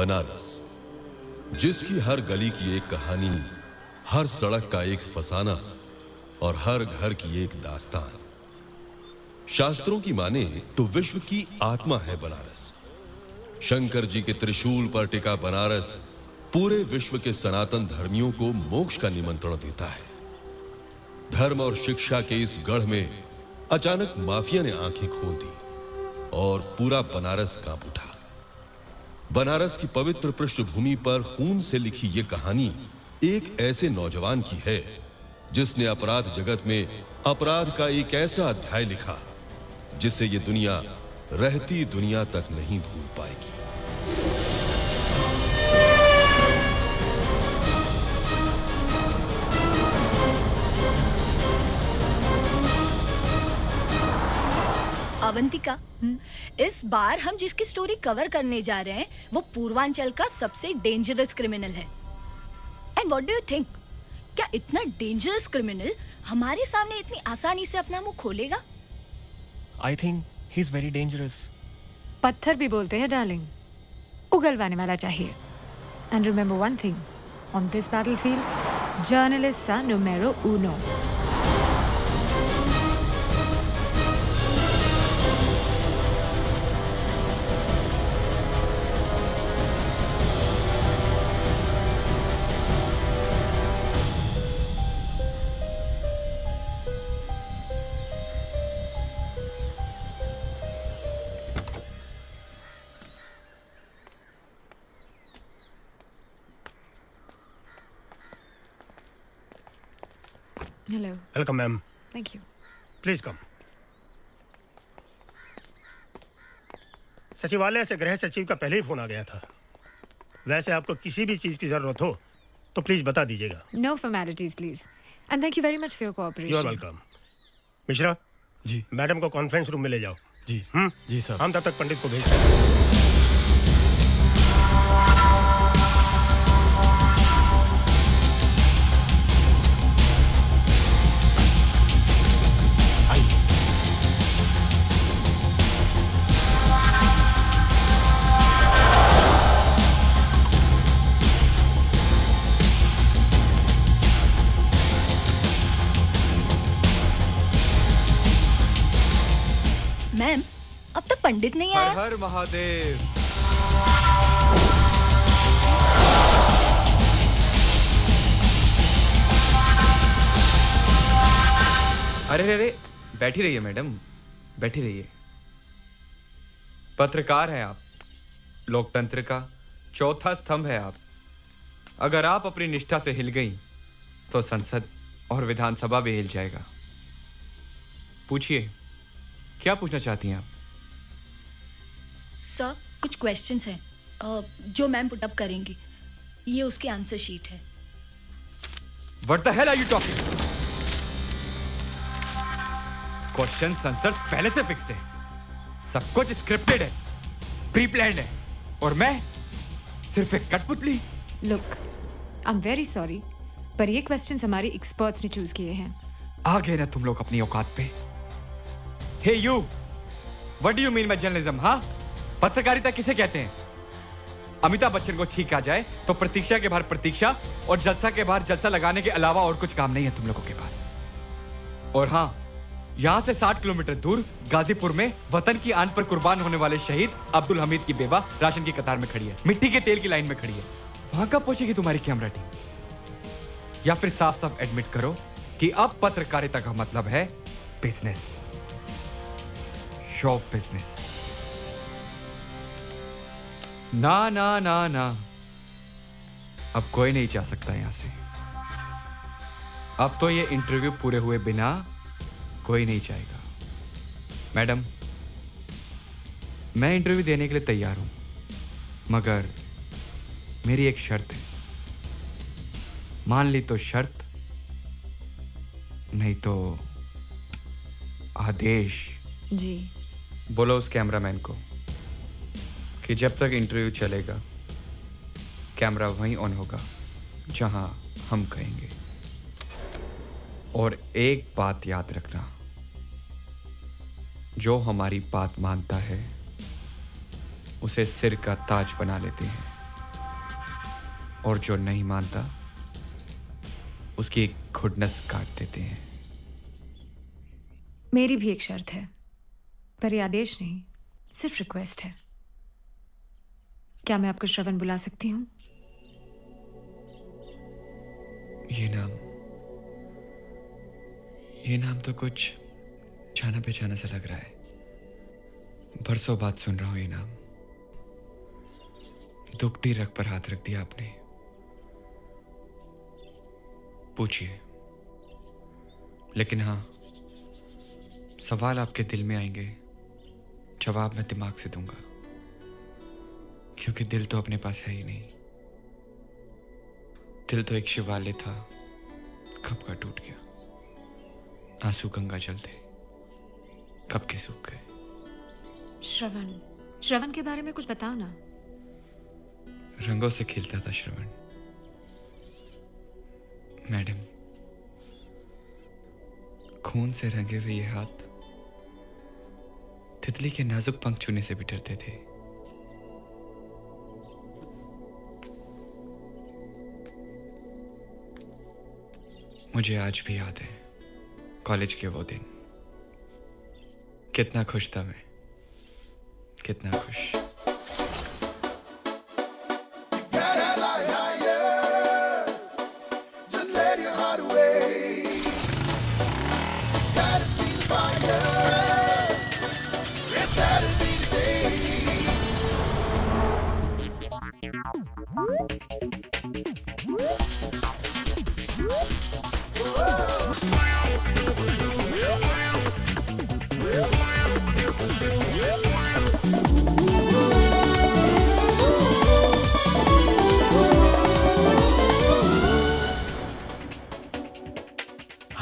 बनारस, जिसकी हर गली की एक कहानी, हर सड़क का एक फसाना और हर घर की एक दास्तान। शास्त्रों की माने तो विश्व की आत्मा है बनारस। शंकर जी के त्रिशूल पर टिका बनारस पूरे विश्व के सनातन धर्मियों को मोक्ष का निमंत्रण देता है। धर्म और शिक्षा के इस गढ़ में अचानक माफिया ने आंखें खोल दी और पूरा बनारस कांप उठा। बनारस की पवित्र पृष्ठभूमि पर खून से लिखी यह कहानी एक ऐसे नौजवान की है जिसने अपराध जगत में अपराध का एक ऐसा अध्याय लिखा जिसे यह दुनिया रहती दुनिया तक नहीं भूल पाएगी। अवंतिका, इस बार हम जिसकी स्टोरी कवर करने जा रहे हैं वो पूर्वांचल का सबसे डेंजरस क्रिमिनल है। And what do you think, क्या इतना डेंजरस क्रिमिनल हमारे सामने इतनी आसानी से अपना मुंह खोलेगा? I think he is very dangerous. पत्थर भी बोलते हैं डार्लिंग, उगलवाने वाला चाहिए। And remember one thing, on this battlefield journalists are number uno. Hello. Welcome, ma'am. Thank you. Please come. सचिवालय से गृह सचिव का पहले ही फोन आ गया था। वैसे आपको किसी भी चीज की जरूरत हो तो प्लीज बता दीजिएगा। No formalities, please. And thank you very much for your cooperation. You're welcome. Mishra ji madam को कॉन्फ्रेंस रूम में ले जाओ। जी जी सर। हम तब तक पंडित को भेजते हैं। मैम, अब तक पंडित नहीं आया। हर हर महादेव। अरे रे रे, बैठी रहिए मैडम, बैठी रहिए। पत्रकार हैं आप, लोकतंत्र का चौथा स्तंभ है आप। अगर आप अपनी निष्ठा से हिल गई तो संसद और विधानसभा भी हिल जाएगा। पूछिए, क्या पूछना चाहती हैं आप? सर, कुछ क्वेश्चंस हैं जो मैम पुट अप करेंगी। ये उसकी आंसर शीट है। What the hell are you talking? Questions answer पहले से फिक्स्ड है, सब कुछ स्क्रिप्टेड है, प्री प्लान्ड है, और मैं सिर्फ एक कठपुतली। Look, I'm very sorry, पर ये क्वेश्चंस हमारी एक्सपर्ट्स ने चूज किए हैं। आ गए ना तुम लोग अपनी औकात पे। Hey you, what do you mean by journalism? हाँ, पत्रकारिता किसे कहते हैं? अमिताभ बच्चन को छींक आ जाए तो प्रतीक्षा के बाहर प्रतीक्षा और जलसा के बाहर जलसा लगाने के अलावा और कुछ काम नहीं है तुम लोगों के पास। और हाँ, यहाँ से 60 किलोमीटर दूर गाजीपुर में वतन की आन पर कुर्बान होने वाले शहीद अब्दुल हमीद की बेवा राशन की कतार में खड़ी है, मिट्टी के तेल की लाइन में खड़ी है। वहां कब पहुंचेगी तुम्हारी कैमरा टीम? या फिर साफ साफ एडमिट करो कि अब पत्रकारिता का मतलब है बिजनेस, शो बिजनेस। ना ना ना ना, अब कोई नहीं जा सकता यहां से। अब तो ये इंटरव्यू पूरे हुए बिना कोई नहीं जाएगा। मैडम, मैं इंटरव्यू देने के लिए तैयार हूं, मगर मेरी एक शर्त है। मान ली तो शर्त, नहीं तो आदेश। जी। बोलो उस कैमरामैन को कि जब तक इंटरव्यू चलेगा कैमरा वहीं ऑन होगा जहां हम कहेंगे। और एक बात याद रखना, जो हमारी बात मानता है उसे सिर का ताज बना लेते हैं, और जो नहीं मानता उसकी एक खुडनस काट देते हैं। मेरी भी एक शर्त है, पर ये आदेश नहीं, सिर्फ रिक्वेस्ट है। क्या मैं आपको श्रवण बुला सकती हूँ? ये नाम तो कुछ जाना पहचाना सा लग रहा है। बरसों बाद सुन रहा हूं ये नाम। दुखती रग पर हाथ रख दिया आपने। पूछिए, लेकिन हाँ, सवाल आपके दिल में आएंगे, जवाब मैं दिमाग से दूंगा, क्योंकि दिल तो अपने पास है ही नहीं। दिल तो एक शिवालय था, कब का टूट गया। आंसू गंगा जल थे, कब के सूख गए। श्रवण के बारे में कुछ बताओ ना। रंगों से खेलता था श्रवण। मैडम, खून से रंगे हुए ये हाथ तितली के नाजुक पंख छूने से भी डरते थे। मुझे आज भी याद है कॉलेज के वो दिन। कितना खुश था मैं, कितना खुश।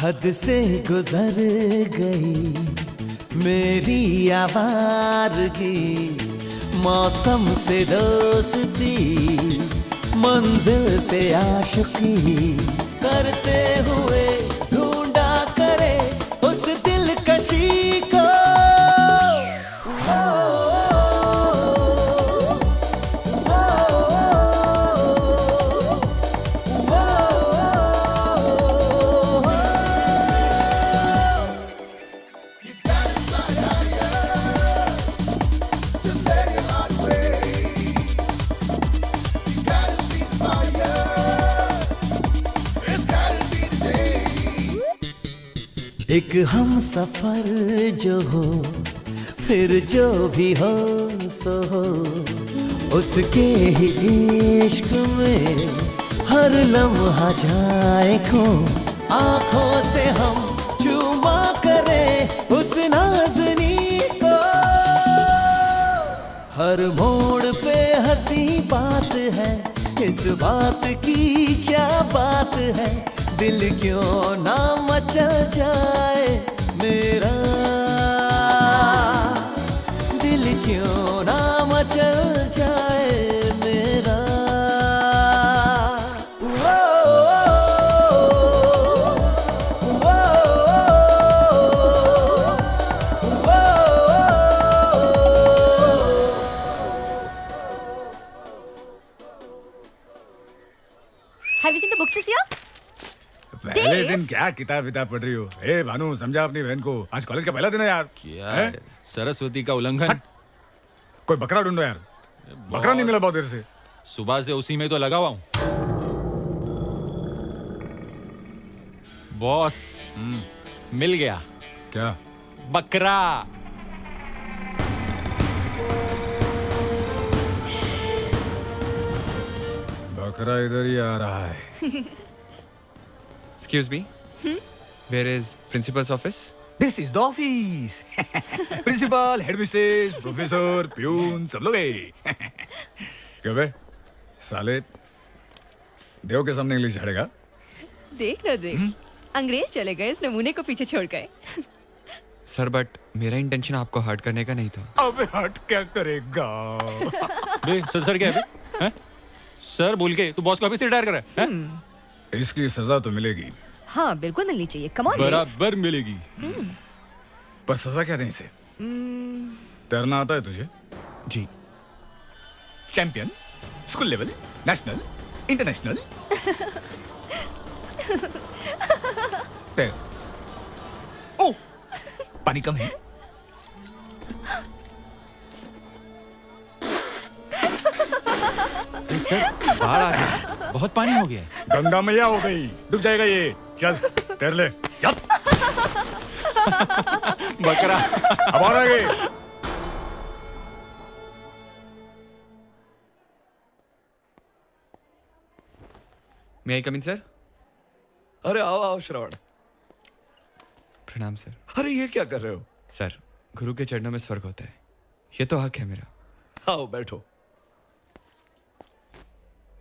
हद से गुजर गई मेरी आवारगी, मौसम से दोस्ती, मंजिल से आशिकी करते हुए ढूंढा करे उस दिलकशी को। एक हम सफर जो हो, फिर जो भी हो सो हो, उसके ही इश्क में हर लम्हा जाए खो। आंखों से हम चूमा करें उस नाज़नी को। हर मोड़ पे हंसी बात है, इस बात की क्या बात है। दिल क्यों ना मचल जाए मेरा, दिल क्यों ना मचल जाए मेरा। Have you seen the books this year? पहले दिन क्या किताब विताब पढ़ रही हो? ए भानु, समझा अपनी बहन को, आज कॉलेज का पहला दिन है यार। क्या है? सरस्वती का उल्लंघन। कोई बकरा ढूंढो यार, बकरा नहीं मिला बहुत देर से। सुबह से उसी में तो लगा हुआ हूं। बॉस, मिल गया। क्या? बकरा। बकरा इधर ही आ रहा है। Excuse me? Where is principal's office? This is the office. Principal, headmistress, professor, peon, सब लोग है। क्यों बे? साले देव के सामने इंग्लिश झाड़ेगा? देख ना देख, अंग्रेज चले गए, इस नमूने को पीछे छोड़ गए। सर, बट मेरा इंटेंशन आपको हर्ट करने का नहीं था। अबे हट क्या करेगा? बे, सर क्या है बे? हैं? सर बोल के तू बॉस को ऑफिस से रिटायर कर रहा है? हैं? इसकी सजा तो मिलेगी। हाँ, बिल्कुल मिलनी चाहिए। कम ऑन, बराबर मिलेगी। पर सजा क्या दें इसे? तैरना आता है तुझे? जी। Champion, school level, national, international. ओ, पानी कम है। सर बाढ़ आ गई, बहुत पानी हो गया है। गंगा मैया हो गई, डूब जाएगा ये। चल तैर ले, चल। बकरा अब और आगे। मे आई कम इन सर? अरे आओ आओ श्रवण। प्रणाम सर। अरे ये क्या कर रहे हो? सर, गुरु के चरणों में स्वर्ग होता है, ये तो हक है मेरा। आओ बैठो।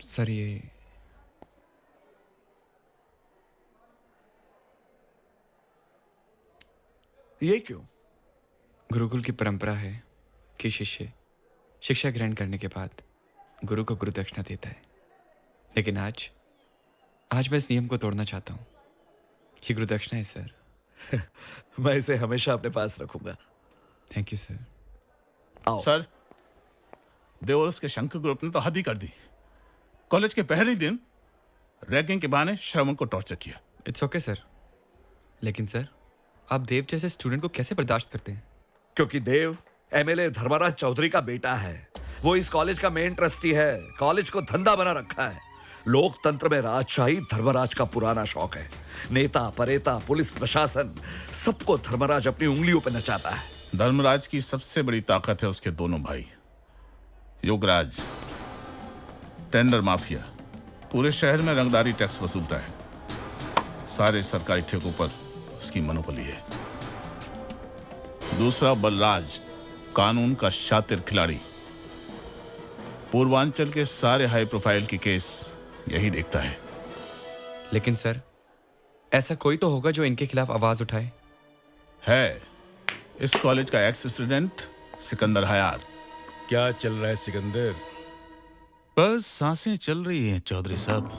सर ये क्यों? गुरुकुल की परंपरा है कि शिष्य शिक्षा ग्रहण करने के बाद गुरु को गुरु दक्षिणा देता है, लेकिन आज मैं इस नियम को तोड़ना चाहता हूँ। ये गुरु दक्षिणा है सर। मैं इसे हमेशा अपने पास रखूंगा। Thank you sir. आओ। सर, देवरस के शंकर ग्रुप ने तो हद ही कर दी। कॉलेज के पहले दिन रैगिंग के बहाने श्रवण को टॉर्चर किया। इट्स ओके सर, लेकिन सर आप देव जैसे स्टूडेंट को कैसे बर्दाश्त करते हैं? क्योंकि देव एमएलए धर्मराज चौधरी का बेटा है। वो इस कॉलेज का मेन ट्रस्टी है। कॉलेज को धंधा बना रखा है। लोकतंत्र में राजशाही धर्मराज का पुराना शौक है। नेता परेता पुलिस प्रशासन सबको धर्मराज अपनी उंगलियों पे नचाता है। धर्मराज की सबसे बड़ी ताकत है उसके दोनों भाई। योगराज टेंडर माफिया, पूरे शहर में रंगदारी टैक्स वसूलता है। सारे सरकारी ठेकों पर उसकी मोनोपोली है। दूसरा बलराज, कानून का शातिर खिलाड़ी। पूर्वांचल के सारे हाई प्रोफाइल की केस यही देखता है। लेकिन सर ऐसा कोई तो होगा जो इनके खिलाफ आवाज उठाए। है इस कॉलेज का एक्स स्टूडेंट सिकंदर हयात। क्या चल रहा है सिकंदर? बस सांसें चल रही हैं चौधरी साहब।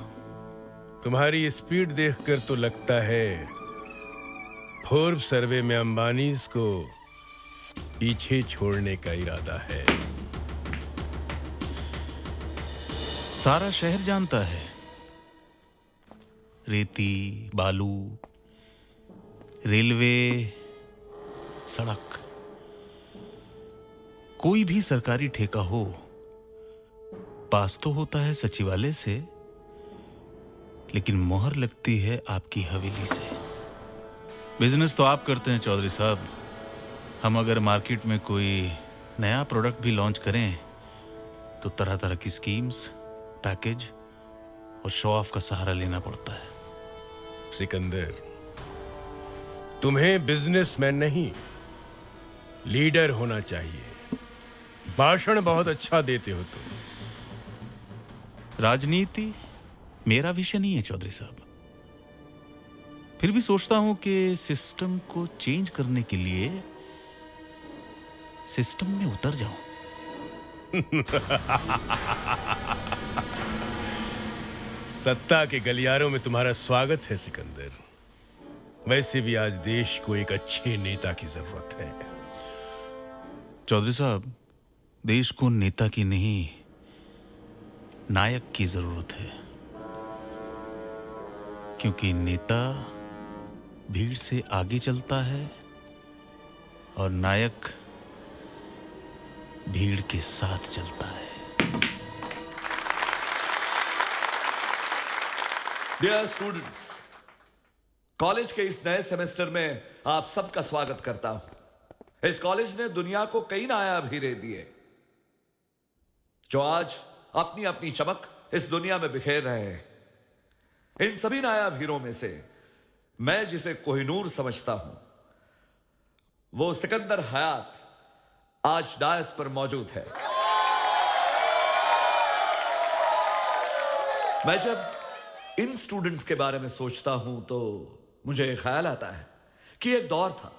तुम्हारी स्पीड देखकर तो लगता है फोर्ब्स सर्वे में अंबानीज को पीछे छोड़ने का इरादा है। सारा शहर जानता है, रेती, बालू, रेलवे, सड़क, कोई भी सरकारी ठेका हो पास तो होता है सचिवालय से, लेकिन मोहर लगती है आपकी हवेली से। बिजनेस तो आप करते हैं चौधरी साहब। हम अगर मार्केट में कोई नया प्रोडक्ट भी लॉन्च करें तो तरह तरह की स्कीम्स, पैकेज और शो ऑफ का सहारा लेना पड़ता है। सिकंदर, तुम्हें बिजनेसमैन नहीं लीडर होना चाहिए। भाषण बहुत अच्छा देते हो तुम। राजनीति मेरा विषय नहीं है चौधरी साहब। फिर भी सोचता हूं कि सिस्टम को चेंज करने के लिए सिस्टम में उतर जाऊं। सत्ता के गलियारों में तुम्हारा स्वागत है सिकंदर। वैसे भी आज देश को एक अच्छे नेता की जरूरत है। चौधरी साहब, देश को नेता की नहीं नायक की जरूरत है, क्योंकि नेता भीड़ से आगे चलता है और नायक भीड़ के साथ चलता है। डियर स्टूडेंट्स, कॉलेज के इस नए सेमेस्टर में आप सबका स्वागत करता हूं। इस कॉलेज ने दुनिया को कई नायाब हीरे दिए जो आज अपनी अपनी चमक इस दुनिया में बिखेर रहे हैं। इन सभी नायाब हीरों में से मैं जिसे कोहिनूर समझता हूं वो सिकंदर हयात आज डायस पर मौजूद है। मैं जब इन स्टूडेंट्स के बारे में सोचता हूं तो मुझे ख्याल आता है कि एक दौर था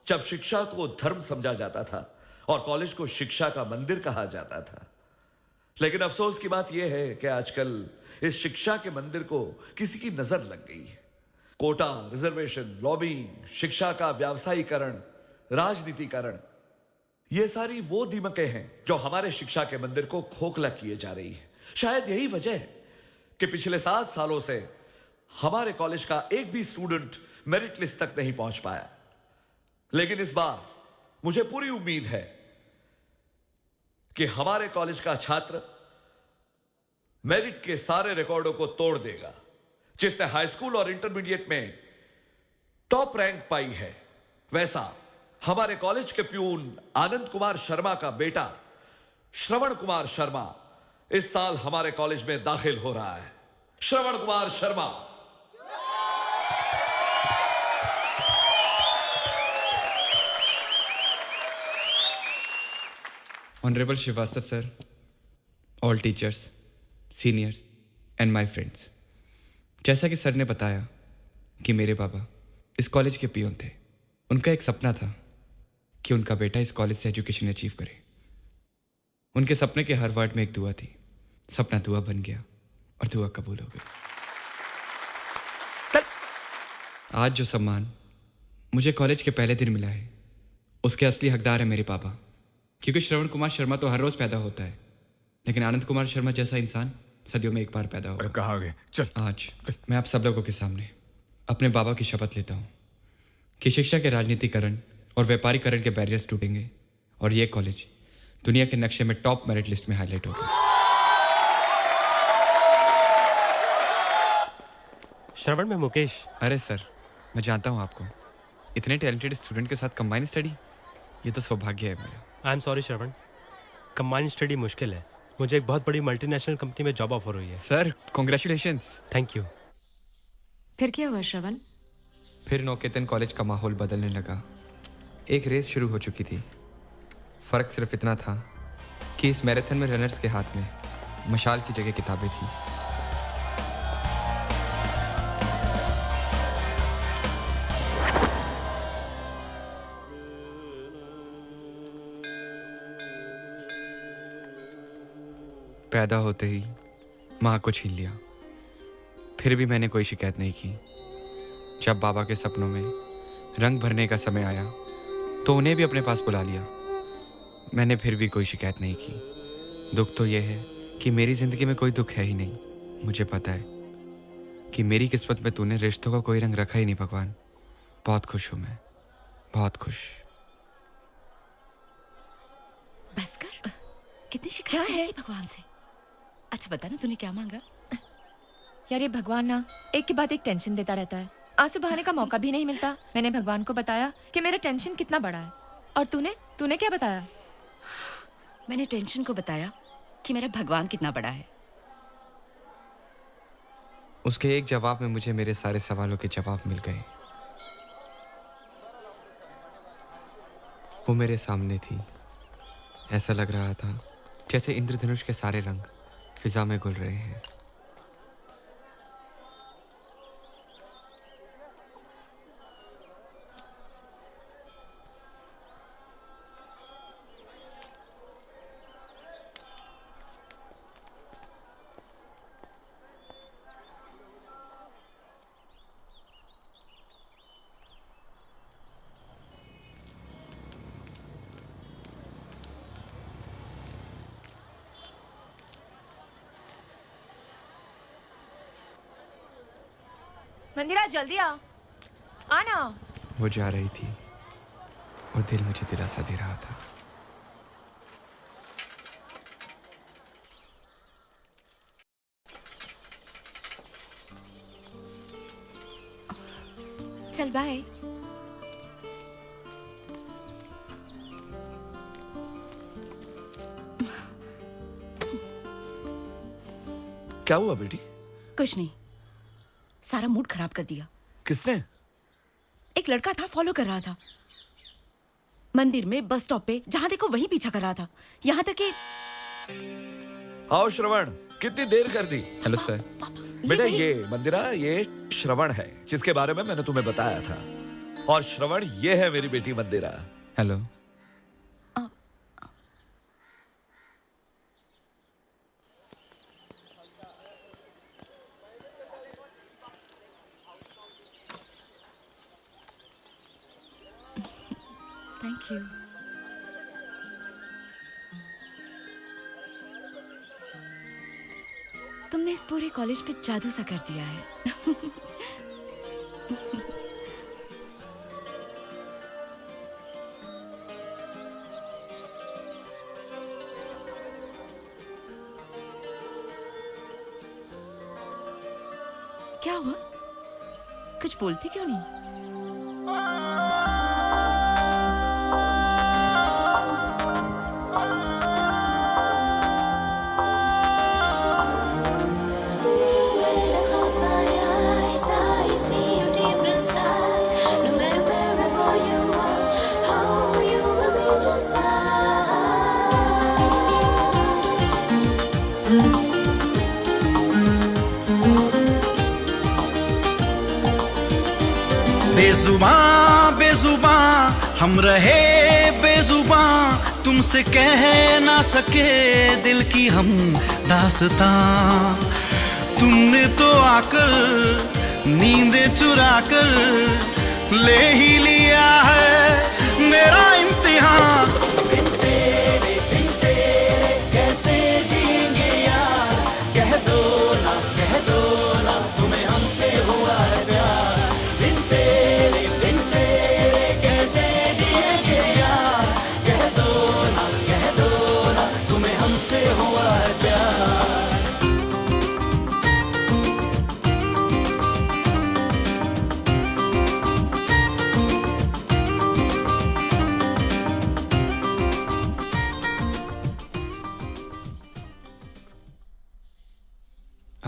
जब शिक्षा को धर्म समझा जाता था और कॉलेज को शिक्षा का मंदिर कहा जाता था। लेकिन अफसोस की बात यह है कि आजकल इस शिक्षा के मंदिर को किसी की नजर लग गई है। कोटा, रिजर्वेशन, लॉबिंग, शिक्षा का व्यावसायीकरण, राजनीतिकरण, ये सारी वो दीमकें हैं जो हमारे शिक्षा के मंदिर को खोखला किए जा रही है। शायद यही वजह है कि पिछले 7 सालों से हमारे कॉलेज का एक भी स्टूडेंट मेरिट लिस्ट तक नहीं पहुंच पाया, लेकिन इस बार मुझे पूरी उम्मीद है कि हमारे कॉलेज का छात्र मेरिट के सारे रिकॉर्डों को तोड़ देगा। जिसने हाई स्कूल और इंटरमीडिएट में टॉप रैंक पाई है, वैसा हमारे कॉलेज के प्यून आनंद कुमार शर्मा का बेटा श्रवण कुमार शर्मा इस साल हमारे कॉलेज में दाखिल हो रहा है। Shravan Kumar Sharma. Honourable Srivastava sir, all teachers, seniors and my friends, जैसा कि सर ने बताया कि मेरे बाबा इस कॉलेज के पियोन थे। उनका एक सपना था कि उनका बेटा इस कॉलेज से एजुकेशन अचीव करे। उनके सपने के हर वर्ड में एक दुआ थी। सपना दुआ बन गया और दुआ कबूल हो गई। आज जो सम्मान मुझे कॉलेज के पहले दिन मिला है, उसके असली हकदार है मेरे पापा। क्योंकि श्रवण कुमार शर्मा तो हर रोज पैदा होता है, लेकिन आनंद कुमार शर्मा जैसा इंसान सदियों में एक बार पैदा होगा। कहाँ गए? चल। आज मैं आप सब लोगों के सामने अपने बाबा की शपथ लेता हूँ कि शिक्षा के राजनीतिकरण और व्यापारीकरण के बैरियर्स टूटेंगे और ये कॉलेज दुनिया के नक्शे में टॉप मेरिट लिस्ट में हाईलाइट होगा। श्रवण में मुकेश। अरे सर, मैं जानता हूँ आपको। इतने टैलेंटेड स्टूडेंट के साथ कंबाइन स्टडी, ये तो सौभाग्य है मेरा। I am sorry Shravan, combine study मुश्किल है। मुझे एक बहुत बड़ी मल्टीनेशनल कंपनी में जॉब ऑफर हुई है। Sir congratulations. Thank you. फिर क्या हुआ श्रवण? फिर नौकेतन कॉलेज का माहौल बदलने लगा। एक रेस शुरू हो चुकी थी। फर्क सिर्फ इतना था कि इस मैराथन में रनर्स के हाथ में मशाल की जगह किताबें थी। पैदा होते ही माँ को छीन लिया। फिर भी मैंने कोई शिकायत नहीं की। जब बाबा के सपनों में रंग भरने का समय आया तो उन्हें भी अपने पास बुला लिया। मैंने फिर भी कोई शिकायत नहीं की। दुख तो यह है कि मेरी जिंदगी में कोई दुख है ही नहीं। मुझे पता है कि मेरी किस्मत में तूने रिश्तों का कोई रंग रखा ही नहीं भगवान। बहुत खुश हूं मैं, बहुत खुश। बस कर। कितनी शिकायत है भगवान से। अच्छा बता ना, तूने क्या मांगा? यार ये भगवान ना एक के बाद एक टेंशन देता रहता है। आंसू बहाने का मौका भी नहीं मिलता। मैंने भगवान को बताया कि मेरा टेंशन कितना बड़ा है, और तूने क्या बताया? मैंने टेंशन को बताया कि मेरा भगवान कितना बड़ा है। उसके एक जवाब में मुझे मेरे सारे सवालों के जवाब मिल गए। वो मेरे सामने थी। ऐसा लग रहा था जैसे इंद्रधनुष के सारे रंग फिजा में घुल रहे हैं। मंदिरा जल्दी आ ना। वो जा रही थी और दिल मुझे दिलासा दे रहा था। चल बाय। क्या हुआ बेटी? कुछ नहीं, सारा मूड खराब कर दिया। किसने? एक लड़का था, फॉलो कर रहा था। मंदिर में, बस स्टॉप पे, जहां देखो वहीं पीछा कर रहा था। यहाँ तक कि आओ श्रवण, कितनी देर कर दी? Hello sir. बेटा ये मंदिरा, ये श्रवण है जिसके बारे में मैंने तुम्हें बताया था, और श्रवण ये है मेरी बेटी मंदिरा। हेलो। Thank you. तुमने तुमने इस पूरे कॉलेज पे जादू सा कर दिया है। क्या हुआ? कुछ बोलती क्यों नहीं? बेजुबां बेजुबां हम रहे बेजुबां, तुमसे कह ना सके दिल की हम दास्तां। तुमने तो आकर नींदें चुरा कर ले ही लिया है मेरा इम्तिहान। बिन तेरे कैसे जिएंगे यार, कह दो ना तुम्हें हमसे हुआ है प्यार। बिन तेरे कैसे जिएंगे यार, कह दो ना तुम्हें हमसे हुआ है प्यार।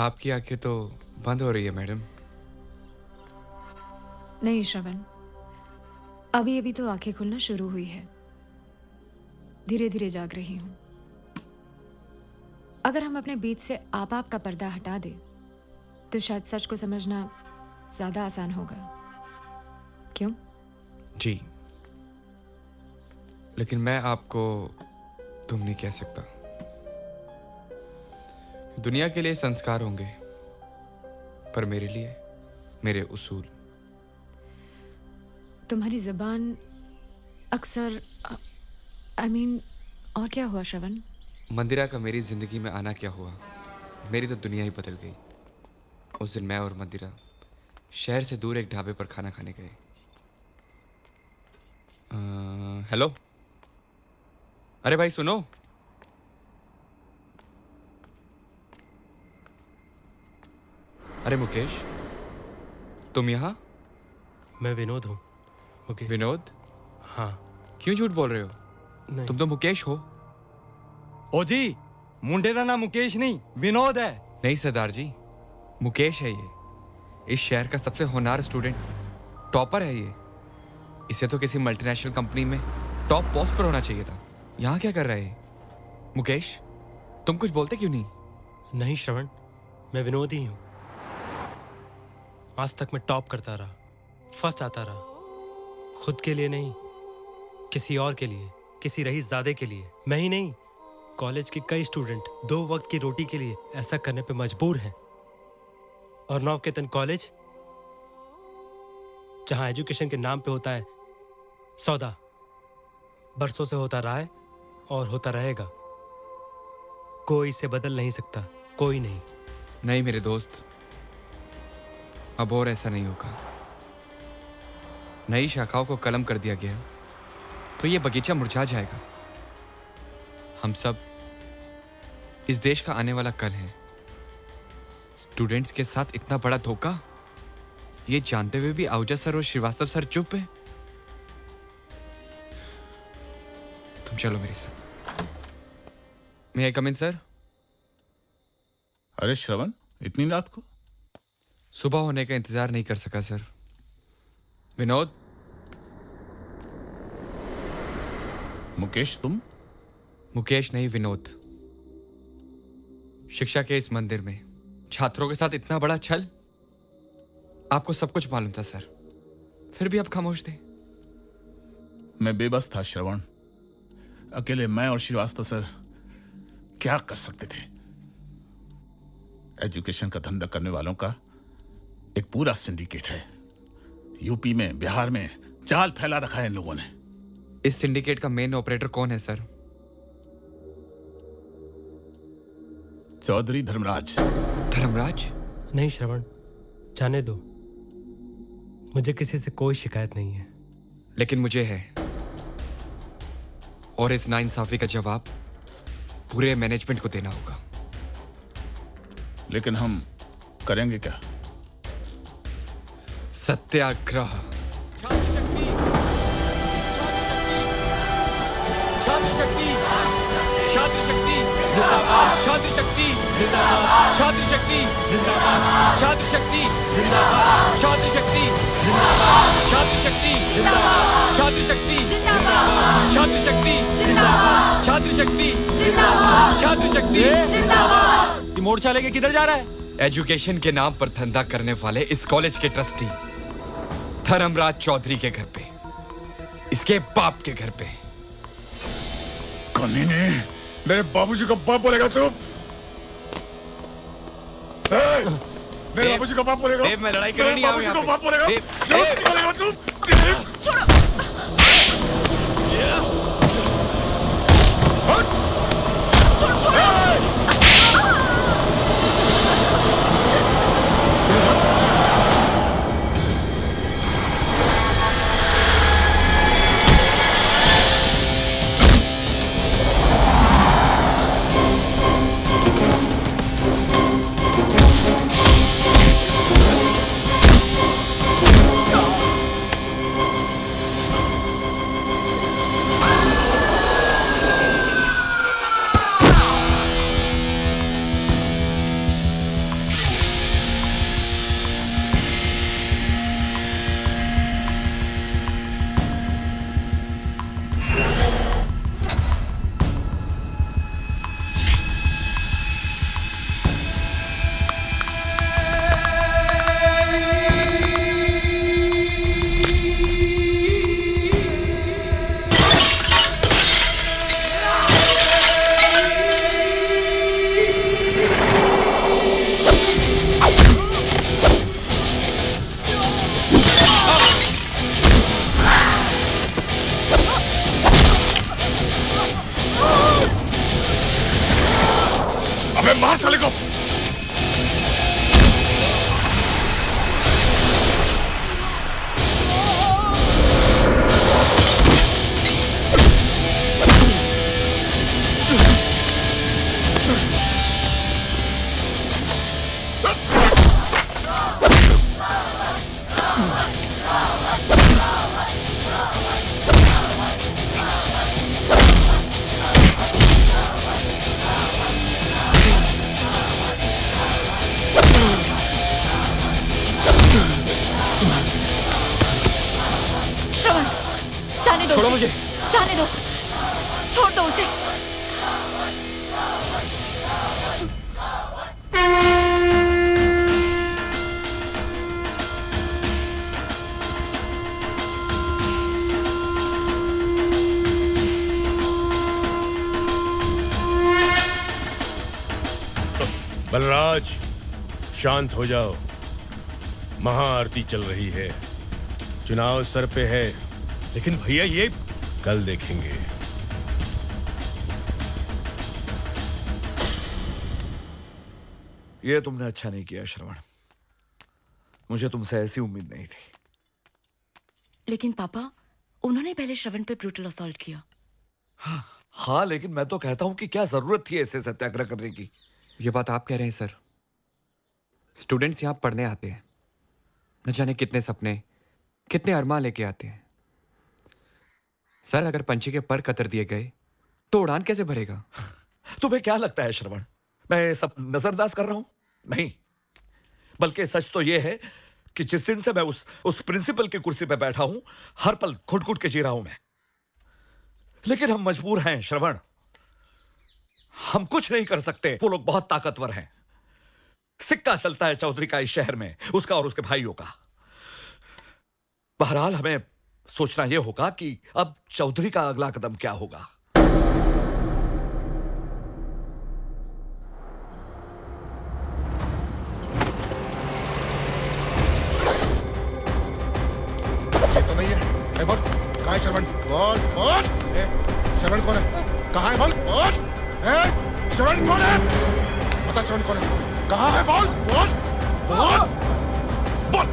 आपकी आंखें तो बंद हो रही है मैडम। नहीं श्रवण, अभी अभी तो आंखें खुलना शुरू हुई है, धीरे धीरे जाग रही हूं। अगर हम अपने बीच से आप का पर्दा हटा दे तो शायद सच को समझना ज्यादा आसान होगा। क्यों? जी, लेकिन मैं आपको तुम नहीं कह सकता। दुनिया के लिए संस्कार होंगे, पर मेरे लिए मेरे उसूल। तुम्हारी जबान अक्सर और क्या हुआ श्रवण? मंदिरा का मेरी जिंदगी में आना क्या हुआ, मेरी तो दुनिया ही बदल गई। उस दिन मैं और मंदिरा शहर से दूर एक ढाबे पर खाना खाने गए। हेलो, अरे भाई सुनो। अरे मुकेश, तुम यहाँ? मैं विनोद हूँ। ओके। विनोद? हाँ। क्यों झूठ बोल रहे हो? नहीं। तुम तो मुकेश हो। ओ जी, मुंडे का नाम मुकेश नहीं विनोद है। नहीं सरदार जी, मुकेश है ये। इस शहर का सबसे होनहार स्टूडेंट, टॉपर है ये। इसे तो किसी मल्टीनेशनल कंपनी में टॉप पोस्ट पर होना चाहिए था। यहाँ क्या कर रहे हैं? मुकेश, तुम कुछ बोलते क्यों नहीं? नहीं श्रवण, मैं विनोद ही हूँ। आज तक मैं टॉप करता रहा, फर्स्ट आता रहा, खुद के लिए नहीं, किसी और के लिए, किसी रईसज़ादे के लिए। मैं ही नहीं, कॉलेज के कई स्टूडेंट 2 वक्त की रोटी के लिए ऐसा करने पे मजबूर हैं। और नवकेतन कॉलेज, जहां एजुकेशन के नाम पे होता है सौदा, बरसों से होता रहा है और होता रहेगा। कोई इसे बदल नहीं सकता, कोई नहीं। नहीं मेरे दोस्त, अब और ऐसा नहीं होगा। नई शाखाओं को कलम कर दिया गया तो ये बगीचा मुरझा जाएगा। हम सब इस देश का आने वाला कल है। स्टूडेंट्स के साथ इतना बड़ा धोखा, ये जानते हुए भी आहूजा सर और श्रीवास्तव सर चुप है। तुम चलो मेरे साथ। मे आई कम इन सर? अरे श्रवण, इतनी रात को? सुबह होने का इंतजार नहीं कर सका सर। विनोद। मुकेश तुम? मुकेश नहीं, विनोद। शिक्षा के इस मंदिर में छात्रों के साथ इतना बड़ा छल, आपको सब कुछ मालूम था सर, फिर भी आप खामोश थे। मैं बेबस था श्रवण। अकेले मैं और श्रीवास्तव सर क्या कर सकते थे? एजुकेशन का धंधा करने वालों का एक पूरा सिंडिकेट है। यूपी में, बिहार में जाल फैला रखा है इन लोगों ने। इस सिंडिकेट का मेन ऑपरेटर कौन है सर? चौधरी धर्मराज। धर्मराज? नहीं श्रवण, जाने दो। मुझे किसी से कोई शिकायत नहीं है। लेकिन मुझे है, और इस नाइंसाफी का जवाब पूरे मैनेजमेंट को देना होगा। लेकिन हम करेंगे क्या? सत्याग्रह। छात्र शक्ति जिंदाबाद, छात्र शक्ति जिंदाबाद, छात्र शक्ति जिंदाबाद, छात्र शक्ति जिंदाबाद, छात्र शक्ति जिंदाबाद, छात्र शक्ति जिंदाबाद, छात्र शक्ति जिंदाबाद, छात्र शक्ति जिंदाबाद, छात्र शक्ति जिंदाबाद, छात्र शक्ति जिंदाबाद। ये मोर्चा लेके किधर जा रहा है? एजुकेशन के नाम पर धंधा करने वाले इस कॉलेज के ट्रस्टी धर्मराज चौधरी के घर पे, इसके बाप के घर पे। कमीने, मेरे बाबूजी को बाप बोलेगा तू? मेरे बाबूजी को बाप बोलेगा? देव, मैं लड़ाई करने नहीं आया हूं यहाँ पे। बाप बोलेगा? देव, जोश बोलेगा तू? छोड़ो। मार साले को। छोड़ो मुझे। जाने दो, छोड़ दो उसे। बलराज, शांत हो जाओ। महाआरती चल रही है, चुनाव सर पे है। लेकिन भैया ये कल देखेंगे। ये तुमने अच्छा नहीं किया श्रवण, मुझे तुमसे ऐसी उम्मीद नहीं थी। लेकिन पापा, उन्होंने पहले श्रवण पे ब्रूटल असॉल्ट किया। हाँ, लेकिन मैं तो कहता हूं कि क्या जरूरत थी ऐसे सत्याग्रह करने की। ये बात आप कह रहे हैं सर। स्टूडेंट्स यहाँ पढ़ने आते हैं, न जाने कितने सपने, कितने अरमान लेके आते हैं। सर, अगर पंछी के पर कतर दिए गए तो उड़ान कैसे भरेगा? तुम्हें क्या लगता है श्रवण, मैं सब नजरअंदाज कर रहा हूं? नहीं, बल्कि सच तो यह है कि जिस दिन से मैं उस प्रिंसिपल की कुर्सी पर बैठा हूं, हर पल घुट घुट के जी रहा हूं मैं। लेकिन हम मजबूर हैं श्रवण, हम कुछ नहीं कर सकते। वो लोग बहुत ताकतवर हैं। सिक्का चलता है चौधरी का इस शहर में, उसका और उसके भाइयों का। बहरहाल हमें सोचना यह होगा कि अब चौधरी का अगला कदम क्या होगा। तो नहीं है। बोल, कहाँ है श्रवण? बोल बोल। श्रवण कौन है? कहाँ है? बोल बोल। श्रवण कौन है? बता श्रवण कौन है? कहाँ है? बोल बोल बोल बोल।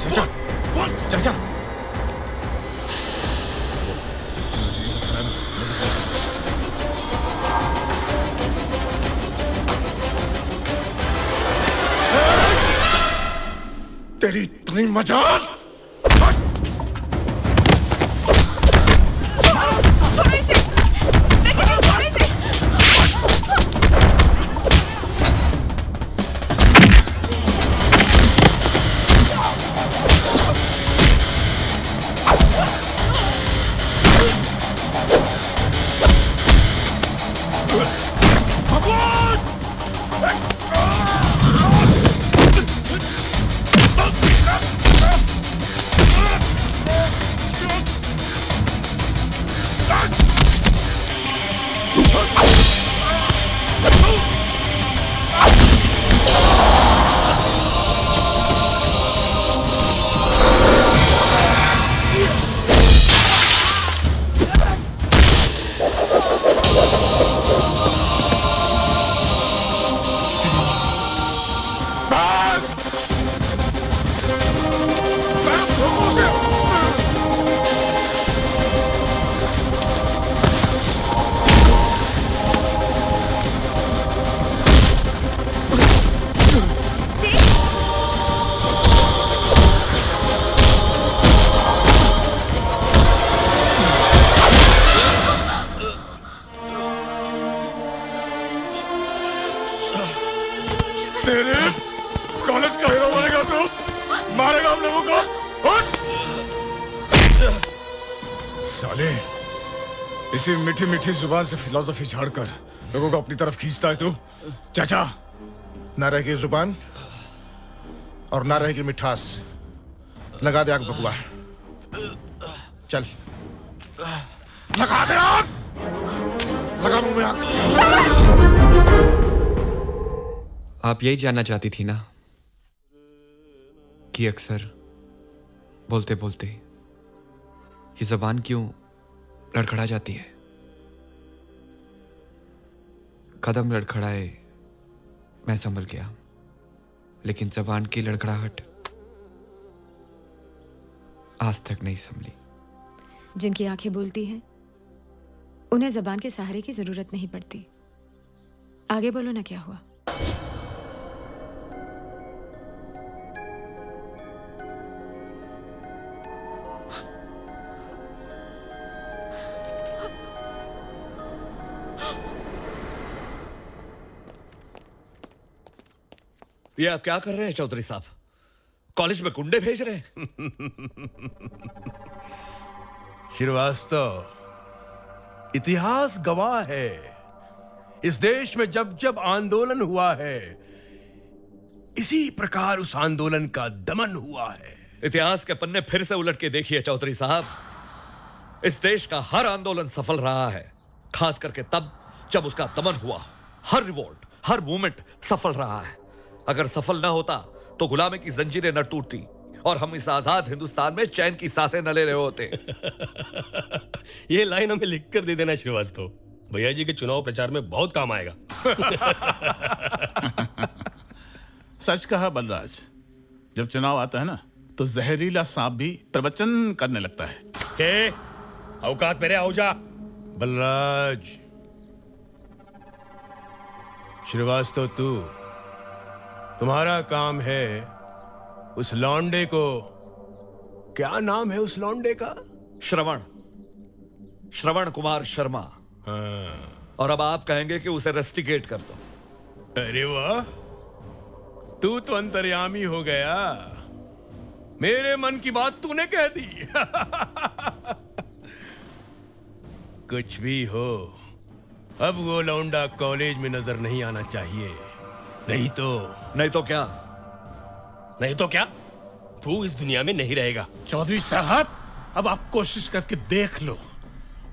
चाचा बोल चाचा तेरी इतनी मजाल। तेरे कॉलेज का हीरो बनेगा तू, मारेगा हम लोगों को। साले इसी मीठी मीठी जुबान से फिलॉसफी झाड़कर लोगों को अपनी तरफ खींचता है तू। चाचा ना रहेगी जुबान और ना रहेगी मिठास। लगा दे आग बकुआ। चल लगा दे आग। लगा मुंह में आग। आप यही जानना चाहती थी ना कि अक्सर बोलते बोलते ये जबान क्यों लड़खड़ा जाती है। कदम लड़खड़ाए मैं संभल गया, लेकिन जबान की लड़खड़ाहट आज तक नहीं संभली। जिनकी आंखें बोलती हैं उन्हें जबान के सहारे की जरूरत नहीं पड़ती। आगे बोलो ना, क्या हुआ? ये आप क्या कर रहे हैं चौधरी साहब? कॉलेज में गुंडे भेज रहे हैं? श्रीवास्तव, इतिहास गवाह है, इस देश में जब जब आंदोलन हुआ है इसी प्रकार उस आंदोलन का दमन हुआ है। इतिहास के पन्ने फिर से उलट के देखिए चौधरी साहब। इस देश का हर आंदोलन सफल रहा है, खास करके तब जब उसका दमन हुआ। हर रिवोल्ट, हर मूवमेंट सफल रहा है। अगर सफल ना होता तो गुलामी की जंजीरें न टूटती और हम इस आजाद हिंदुस्तान में चैन की सांसें न ले रहे होते। ये लाइन हमें लिख कर दे देना श्रीवास्तव, भैया जी के चुनाव प्रचार में बहुत काम आएगा। सच कहा बलराज, जब चुनाव आता है ना तो जहरीला सांप भी प्रवचन करने लगता है। के औकात मेरे आओ जा। बलराज, श्रीवास्तव तुम्हारा काम है उस लौंडे को, क्या नाम है उस लौंडे का? श्रवण कुमार शर्मा। और अब आप कहेंगे कि उसे रस्टिकेट कर दो। अरे वाह, तू तो अंतर्यामी हो गया। मेरे मन की बात तूने कह दी। कुछ भी हो, अब वो लौंडा कॉलेज में नजर नहीं आना चाहिए। नहीं तो क्या? नहीं तो क्या? तू इस दुनिया में नहीं रहेगा। चौधरी साहब, अब आप कोशिश करके देख लो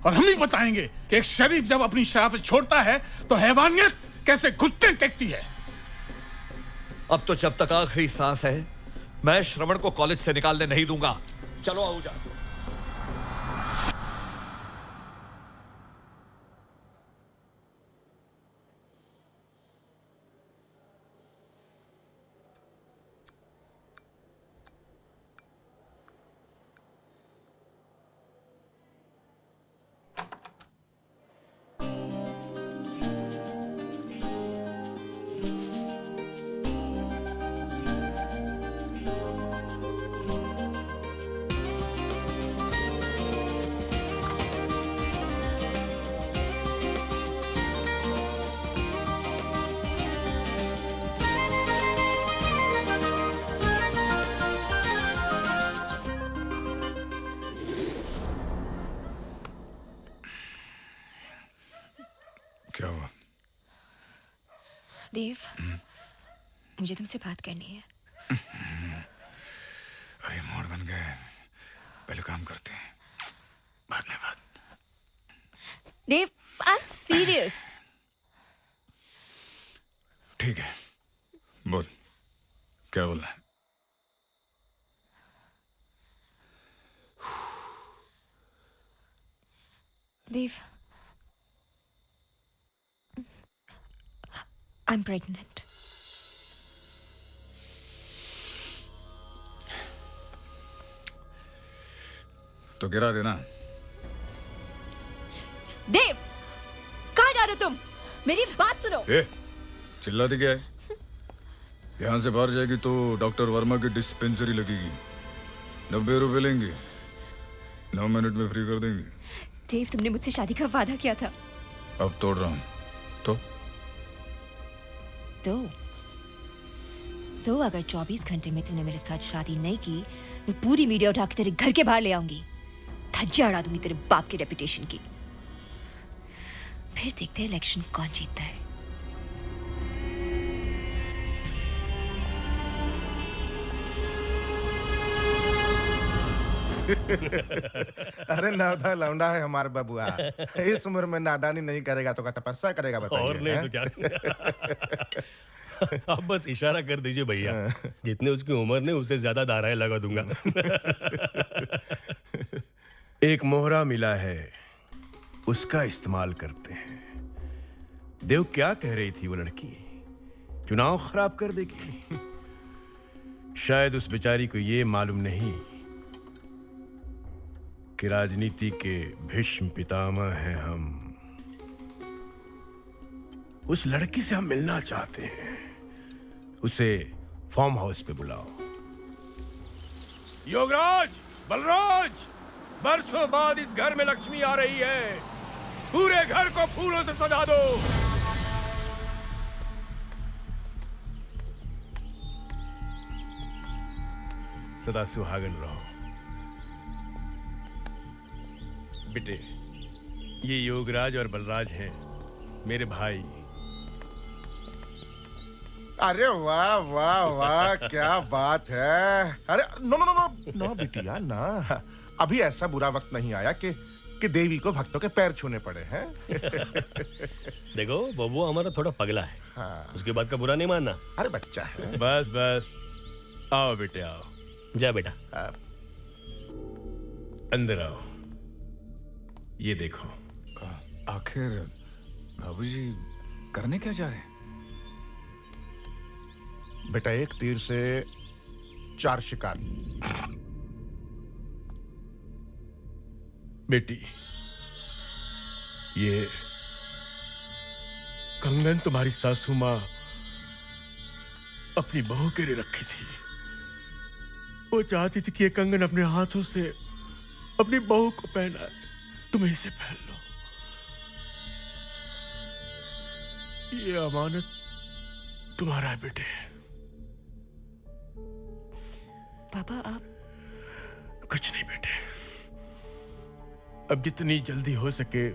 और हम ही बताएंगे कि एक शरीफ जब अपनी शराफत छोड़ता है तो हैवानियत कैसे घुटने टेकती है। अब तो जब तक आखिरी सांस है मैं श्रवण को कॉलेज से निकालने नहीं दूंगा। चलो आहूजा। देव, मुझे तुमसे बात करनी है। अभी मोड़ बन गए, पहले काम करते हैं, बाद में बात। देव, आई एम सीरियस। ठीक है, बोल, क्या बोलना है? देव, आई एम प्रेग्नेंट। तो गिरा देना। देव, कहाँ जा रहे हो तुम? मेरी बात सुनो। चिल्लाती क्या है? यहाँ से बाहर जाएगी तो डॉक्टर वर्मा की डिस्पेंसरी लगेगी, 90 रुपए लेंगे, 9 मिनट में फ्री कर देंगे। देव, तुमने मुझसे शादी का वादा किया था। अब तोड़ रहा हूँ। तो अगर 24 घंटे में तूने मेरे साथ शादी नहीं की तो पूरी मीडिया उठा के तेरे घर के बाहर ले आऊंगी, धज्जियां उड़ा दूंगी तेरे बाप की रेपुटेशन की। फिर देखते हैं इलेक्शन कौन जीतता है। अरे नादा लौंडा है हमारा बबुआ, इस उम्र में नादानी नहीं करेगा तो क्या तपस्या करेगा बताइए? और नहीं तो क्या। आप बस इशारा कर दीजिए भैया, जितने उसकी उम्र ने उससे ज्यादा धाराएं लगा दूंगा। एक मोहरा मिला है, उसका इस्तेमाल करते हैं। देव, क्या कह रही थी वो लड़की? चुनाव खराब कर देगी। शायद उस बेचारी को ये मालूम नहीं कि राजनीति के भीष्म पितामह हैं हम। उस लड़की से हम मिलना चाहते हैं, उसे फार्म हाउस पे बुलाओ। योगराज, बलराज, बरसों बाद इस घर में लक्ष्मी आ रही है, पूरे घर को फूलों से सजा दो। सदा सुहागन रहो। बेटे, ये योगराज और बलराज हैं, मेरे भाई। अरे वाह वाह वाह, क्या बात है। अरे no no no no no बिटिया ना, अभी ऐसा बुरा वक्त नहीं आया कि देवी को भक्तों के पैर छूने पड़े हैं। देखो बबुआ हमारा थोड़ा पगला है, हाँ। उसके बाद का बुरा नहीं मानना। अरे बच्चा है। बस बस, आओ बेटे आओ। जा बेटा। अंदर आओ। ये देखो। आखिर बाबूजी करने क्या जा रहे हैं? बेटा, एक तीर से 4 शिकार। बेटी, ये कंगन तुम्हारी सासू माँ अपनी बहू के लिए रखी थी। वो चाहती थी कि ये कंगन अपने हाथों से अपनी बहू को पहनाए। तुम्हें इसे पहन लो। ये अमानत तुम्हारा है बेटे। पापा, आप? कुछ नहीं बेटे, अब जितनी जल्दी हो सके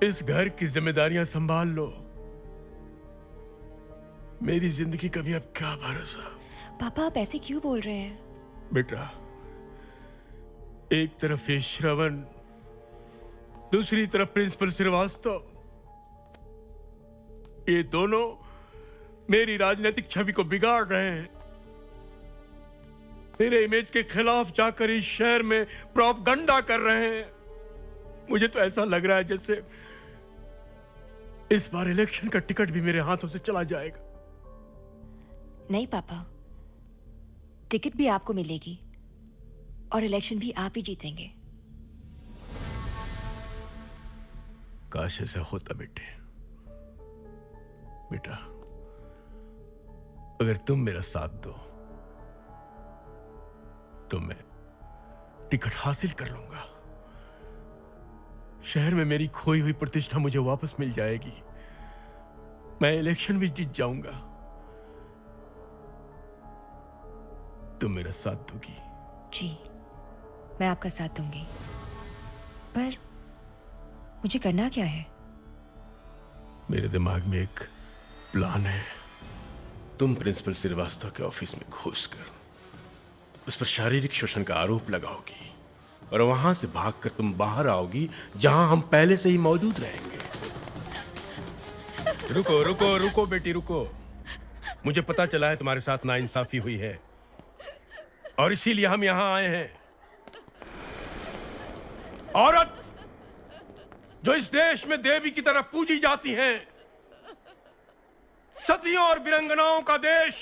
इस घर की जिम्मेदारियां संभाल लो। मेरी जिंदगी का भी अब क्या भरोसा। पापा, आप ऐसे क्यों बोल रहे हैं? बेटा, एक तरफ ये श्रवण, दूसरी तरफ प्रिंसिपल श्रीवास्तव, ये दोनों मेरी राजनीतिक छवि को बिगाड़ रहे हैं। मेरे इमेज के खिलाफ जाकर इस शहर में प्रोपगंडा कर रहे हैं। मुझे तो ऐसा लग रहा है जैसे इस बार इलेक्शन का टिकट भी मेरे हाथों से चला जाएगा। नहीं पापा, टिकट भी आपको मिलेगी और इलेक्शन भी आप ही जीतेंगे। काश ऐसा होता बेटे। बेटा, अगर तुम मेरा साथ दो तो मैं टिकट हासिल कर लूंगा। शहर में मेरी खोई हुई प्रतिष्ठा मुझे वापस मिल जाएगी। मैं इलेक्शन भी जीत जाऊंगा। तुम मेरा साथ दोगी? जी, मैं आपका साथ दूंगी, पर मुझे करना क्या है? मेरे दिमाग में एक प्लान है तुम प्रिंसिपल श्रीवास्तव के ऑफिस में घुसकर उस पर शारीरिक शोषण का आरोप लगाओगी और वहां से भागकर तुम बाहर आओगी जहां हम पहले से ही मौजूद रहेंगे। रुको रुको रुको बेटी रुको। मुझे पता चला है तुम्हारे साथ नाइंसाफी हुई है और इसीलिए हम यहां आए हैं। औरत जो इस देश में देवी की तरह पूजी जाती हैं, सतियों और वीरंगनाओं का देश,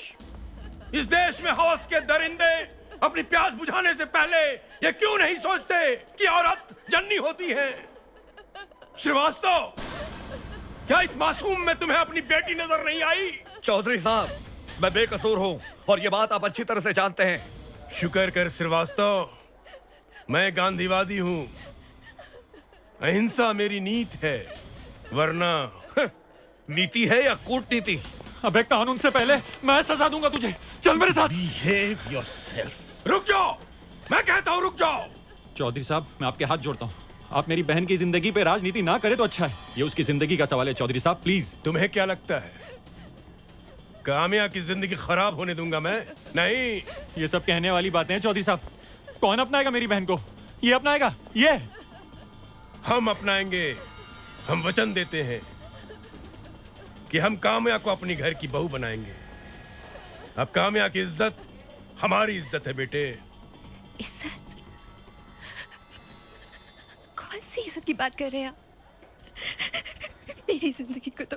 इस देश में हवस के दरिंदे अपनी प्यास बुझाने से पहले ये क्यों नहीं सोचते कि औरत जननी होती है? श्रीवास्तव, क्या इस मासूम में तुम्हें अपनी बेटी नजर नहीं आई? चौधरी साहब, मैं बेकसूर हूं और ये बात आप अच्छी तरह से जानते हैं। शुक्र कर श्रीवास्तव, मैं गांधीवादी हूं, अहिंसा मेरी नीति है, वरना नीति है या कूटनीति? अबे कानून से पहले मैं सजा दूंगा तुझे। चल मेरे साथ। Behave yourself. रुक जाओ, मैं कहता हूं रुक जाओ। चौधरी साहब, मैं आपके हाथ जोड़ता हूँ, आप मेरी बहन की जिंदगी पे राजनीति ना करें तो अच्छा है। ये उसकी जिंदगी का सवाल है चौधरी साहब, प्लीज। तुम्हें क्या लगता है काम्या की जिंदगी खराब होने दूंगा मैं? नहीं। ये सब कहने वाली बातें हैं चौधरी साहब। कौन अपनाएगा मेरी बहन को? ये अपनाएगा? ये हम अपनाएंगे। हम वचन देते हैं कि हम काम्या को अपनी घर की बहू बनाएंगे। अब काम्या की इज्जत हमारी इज्जत है बेटे। इज्जत? कौन सी इज्जत की बात कर रहे हैं आप? मेरी जिंदगी को तो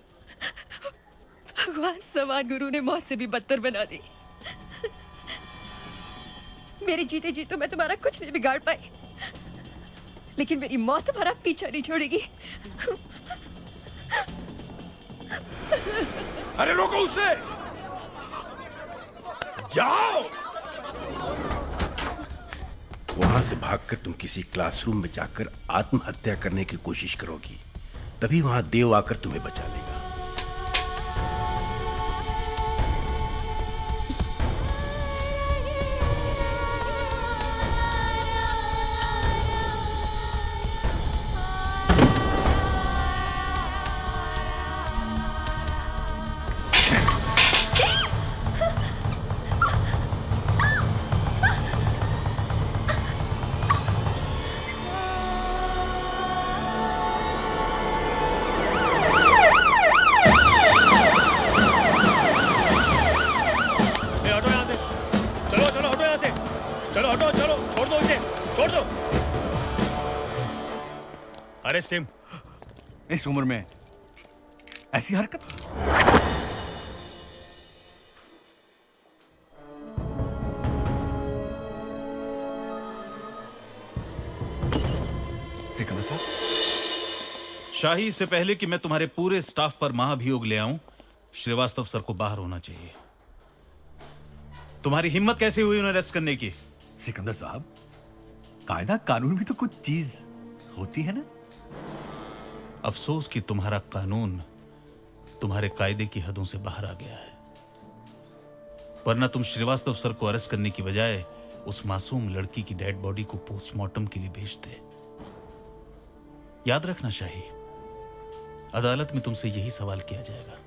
भगवान समान गुरु ने मौत से भी बदतर बना दी। मेरे जीते जी तो मैं तुम्हारा कुछ नहीं बिगाड़ पाई, लेकिन मेरी मौत तुम्हारा पीछा नहीं छोड़ेगी। अरे रोको उसे, जाओ। वहां से भागकर तुम किसी क्लासरूम में जाकर आत्महत्या करने की कोशिश करोगी, तभी वहां देव आकर तुम्हें बचा लेगा। Arrest him. इस उम्र में ऐसी हरकत? सिकंदर साहब, शाही से पहले कि मैं तुम्हारे पूरे स्टाफ पर महाभियोग ले आऊं, श्रीवास्तव सर को बाहर होना चाहिए। तुम्हारी हिम्मत कैसे हुई उन्हें अरेस्ट करने की? सिकंदर साहब, कायदा कानून भी तो कुछ चीज होती है ना। अफसोस कि तुम्हारा कानून तुम्हारे कायदे की हदों से बाहर आ गया है, वरना तुम श्रीवास्तव सर को अरेस्ट करने की बजाय उस मासूम लड़की की डेड बॉडी को पोस्टमार्टम के लिए भेजते। याद रखना शाही, अदालत में तुमसे यही सवाल किया जाएगा।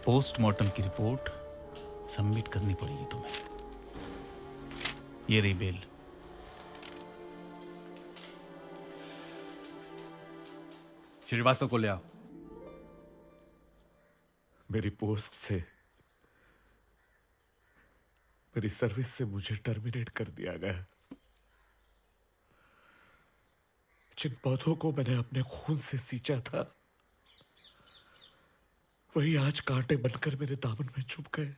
पोस्टमार्टम की रिपोर्ट सबमिट करनी पड़ेगी तुम्हें। ये रही बेल। श्रीवास्तव को ले आओ। मेरी पोस्ट से, मेरी सर्विस से मुझे टर्मिनेट कर दिया गया। जिन पौधों को मैंने अपने खून से सींचा था, वही आज कांटे बनकर मेरे दामन में चुभ गए।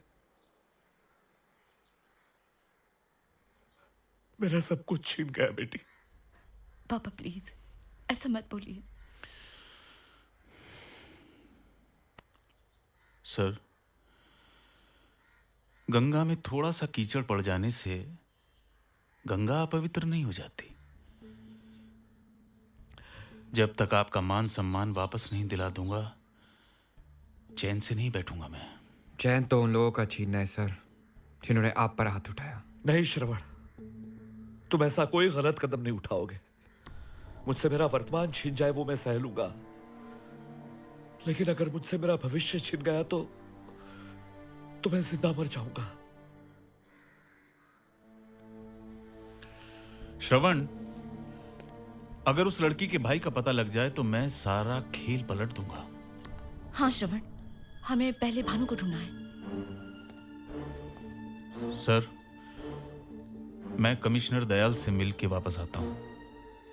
मेरा सब कुछ छीन गया बेटी। पापा प्लीज ऐसा मत बोलिए। सर, गंगा में थोड़ा सा कीचड़ पड़ जाने से गंगा अपवित्र नहीं हो जाती। जब तक आपका मान सम्मान वापस नहीं दिला दूंगा, चैन से नहीं बैठूंगा मैं। चैन तो उन लोगों का छीनना है सर, जिन्होंने आप पर हाथ उठाया। नहीं श्रवण, तुम ऐसा कोई गलत कदम नहीं उठाओगे। मुझसे मेरा वर्तमान छीन जाए वो मैं सह लूंगा, लेकिन अगर मुझसे मेरा भविष्य छिन गया तो मैं जिंदा मर जाऊंगा। श्रवण, अगर उस लड़की के भाई का पता लग जाए तो मैं सारा खेल पलट दूंगा। हाँ श्रवण, हमें पहले भानु को ढूंढना है। सर, मैं कमिश्नर दयाल से मिल के वापस आता हूं।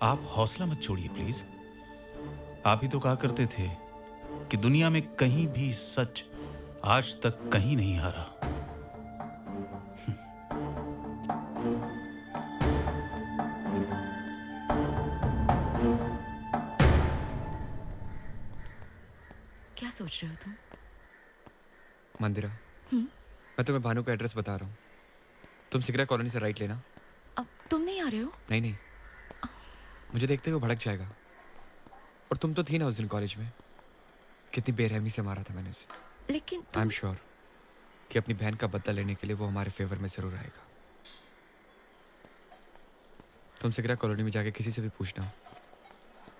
आप हौसला मत छोड़िए प्लीज। आप ही तो कहा करते थे कि दुनिया में कहीं भी सच आज तक कहीं नहीं हारा। क्या सोच रहे हो तुम? मंदिरा, मैं तुम्हें भानु का एड्रेस बता रहा हूँ। तुम सिगरा कॉलोनी से राइट लेना। अब तुम नहीं आ रहे हो? नहीं, मुझे देखते हुए भड़क जाएगा। और तुम तो थी ना उस दिन कॉलेज में, कितनी बेरहमी से मारा था मैंने उसे। लेकिन आई एम श्योर कि अपनी बहन का बदला लेने के लिए वो हमारे फेवर में जरूर आएगा। तुम सिगरा कॉलोनी में जाके किसी से भी पूछना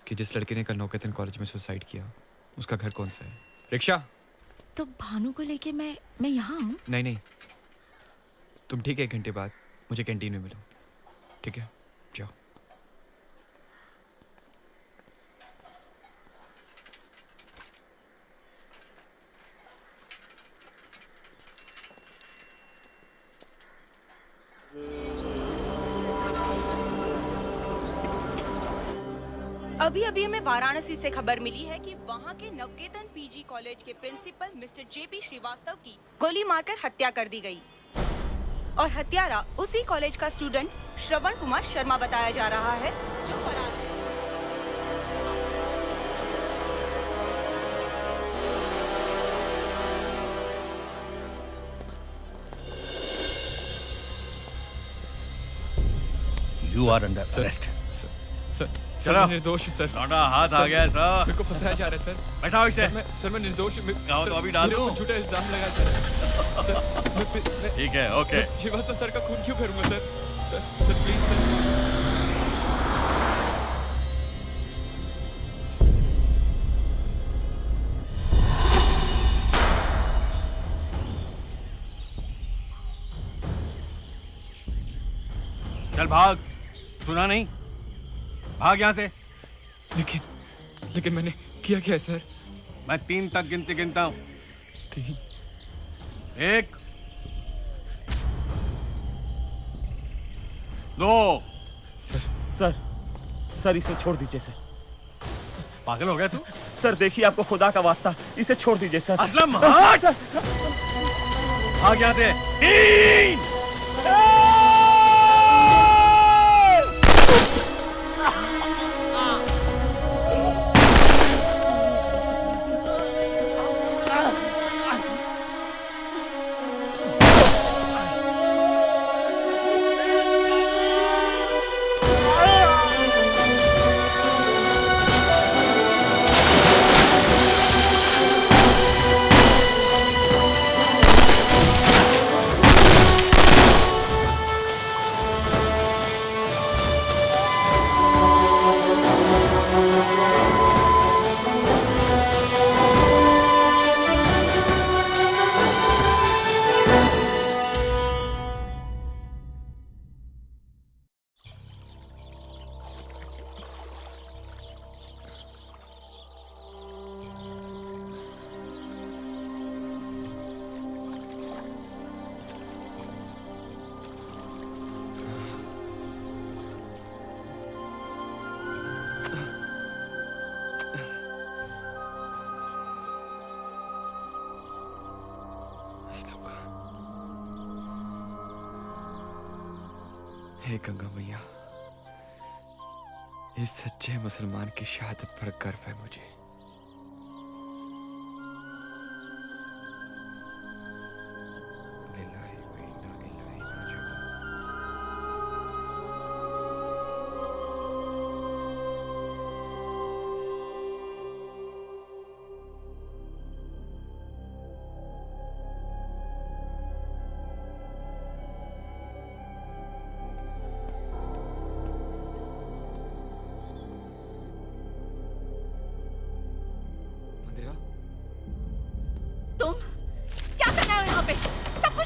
कि जिस लड़के ने कल नौकेतन कॉलेज में सुसाइड किया उसका घर कौन सा है। रिक्शा। तो भानु को लेके मैं यहाँ हूँ? नहीं, तुम ठीक है 1 घंटे बाद मुझे कैंटीन में मिलो, ठीक है? जाओ। अभी अभी हमें वाराणसी से खबर मिली है कि वहां के नवकेतन पीजी कॉलेज के प्रिंसिपल मिस्टर जेपी श्रीवास्तव की गोली मारकर हत्या कर दी गई और हत्यारा उसी कॉलेज का स्टूडेंट श्रवण कुमार शर्मा बताया जा रहा है, जो फरार है। You are under arrest. Sir मैं निर्दोष हूं सर। लौंडा हाथ आ गया है सर। मेरे को फंसाया जा रहा है सर। बैठाओ इसे। सर मैं निर्दोष हूं। गाओ तो अभी डालूं। झूठा इल्जाम लगाया जा रहा है सर। ठीक है, ओके। श्रीवास्तव सर का खून क्यों करूंगा सर? Sir please sir. चल भाग, सुना नहीं? भाग यहाँ से। लेकिन मैंने किया क्या है सर? मैं 3 तक गिनता हूँ। 3 1 2। सर इसे छोड़ दीजिए सर। पागल हो गया तू? सर देखिए, आपको खुदा का वास्ता, इसे छोड़ दीजिए सर। असलम भाग। भाग यहाँ से। 3 हे गंगा मैया, इस सच्चे मुसलमान की शहादत पर गर्व है मुझे।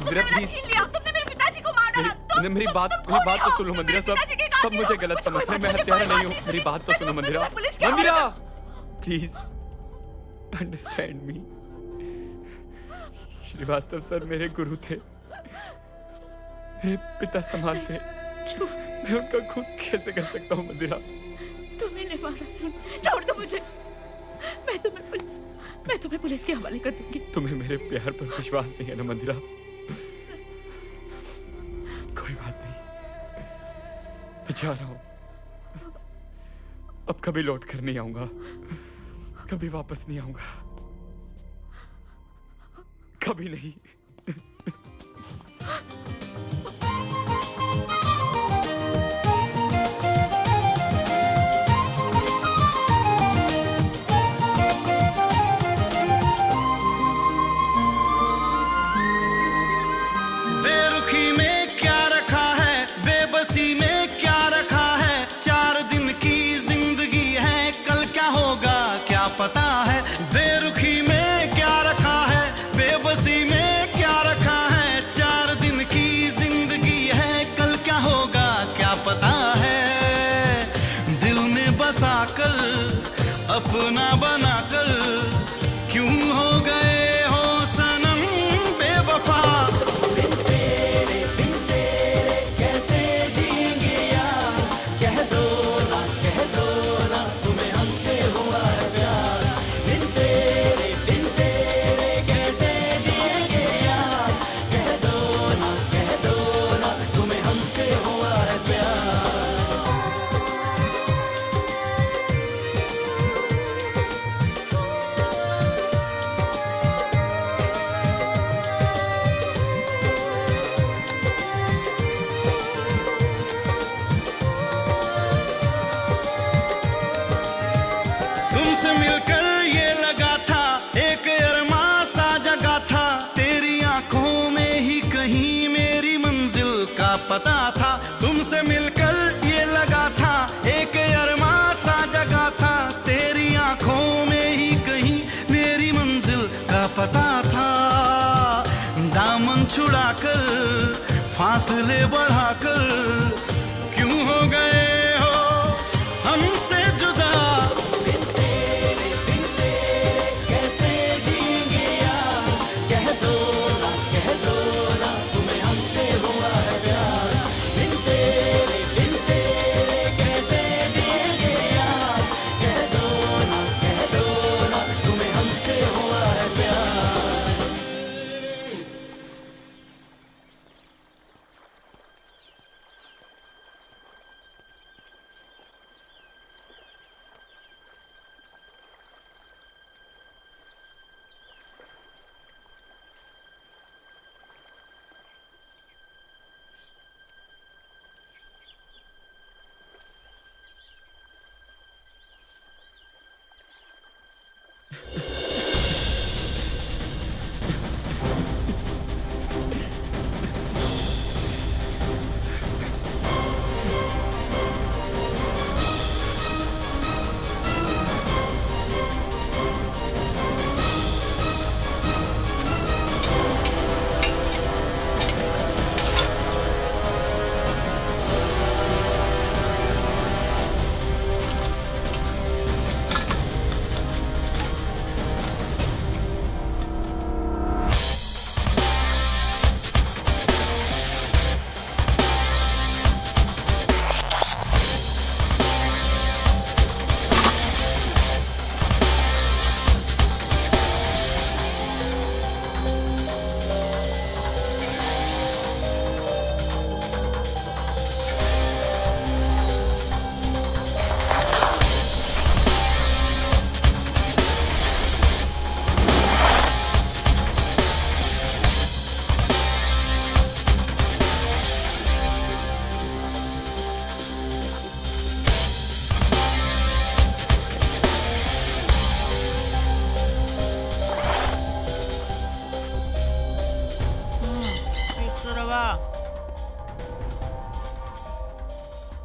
मंदिरा प्लीज छीन लिया, तुमने मेरे पिताजी को मार डाला। मेरी बात तो सुनो मंदिरा। सब मुझे गलत समझ रहे हैं, मैं हत्यारा नहीं हूँ। मेरी बात तो सुनो Mandira. Mandira please understand me. Srivastava sir मेरे गुरु थे, मेरे पिता समान थे। मैं उनका खून कैसे कर सकता हूँ मंदिरा? तुम्हें नहीं मारा, छोड़ दो मुझे। मैं तुम्हें पुलिस के हवाले कर दूंगी। तुम्हें मेरे प्यार पर विश्वास नहीं है ना मंदिरा? कोई बात नहीं, मैं जा रहा हूं। अब कभी लौट कर नहीं आऊंगा, कभी वापस नहीं आऊंगा, कभी नहीं। बेरुखी में क्या रखा है, बेबसी में क्या रखा है। 4 दिन की जिंदगी है, कल क्या होगा क्या पता है। बेरुखी में क्या रखा है, बेबसी में क्या रखा है। 4 दिन की जिंदगी है, कल क्या होगा क्या पता है। दिल में बसा कर अपना बना कर क्यों हो गए हो सनम बेवफा। तुमसे मिलकर ये लगा था एक अरमा सा जगा था। तेरी आंखों में ही कहीं मेरी मंजिल का पता था। तुमसे मिलकर ये लगा था एक अरमा सा जगा था। तेरी आंखों में ही कहीं मेरी मंजिल का पता था। दामन छुड़ाकर फासले बढ़ाकर क्यों हो गए हो हमसे जुदा।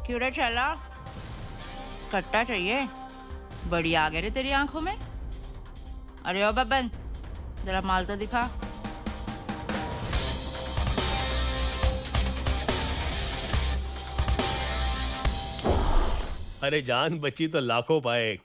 क्यों रे चला कट्टा चाहिए? बड़ी आ गए रे तेरी आंखों में। अरे ओ बब्बन जरा माल तो दिखा। अरे जान बची तो लाखों पाए।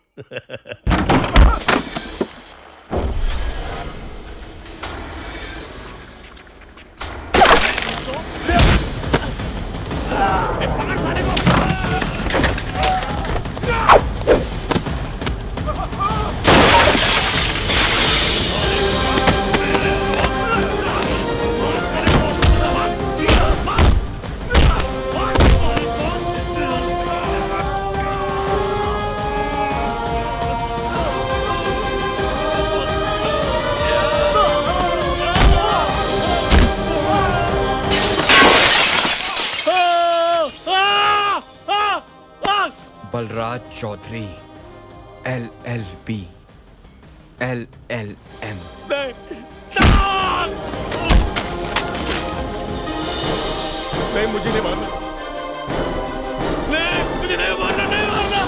Balraj Chaudhary LLB LLM। नहीं, मुझे नहीं मारना। नहीं, मुझे नहीं मारना, नहीं मारना।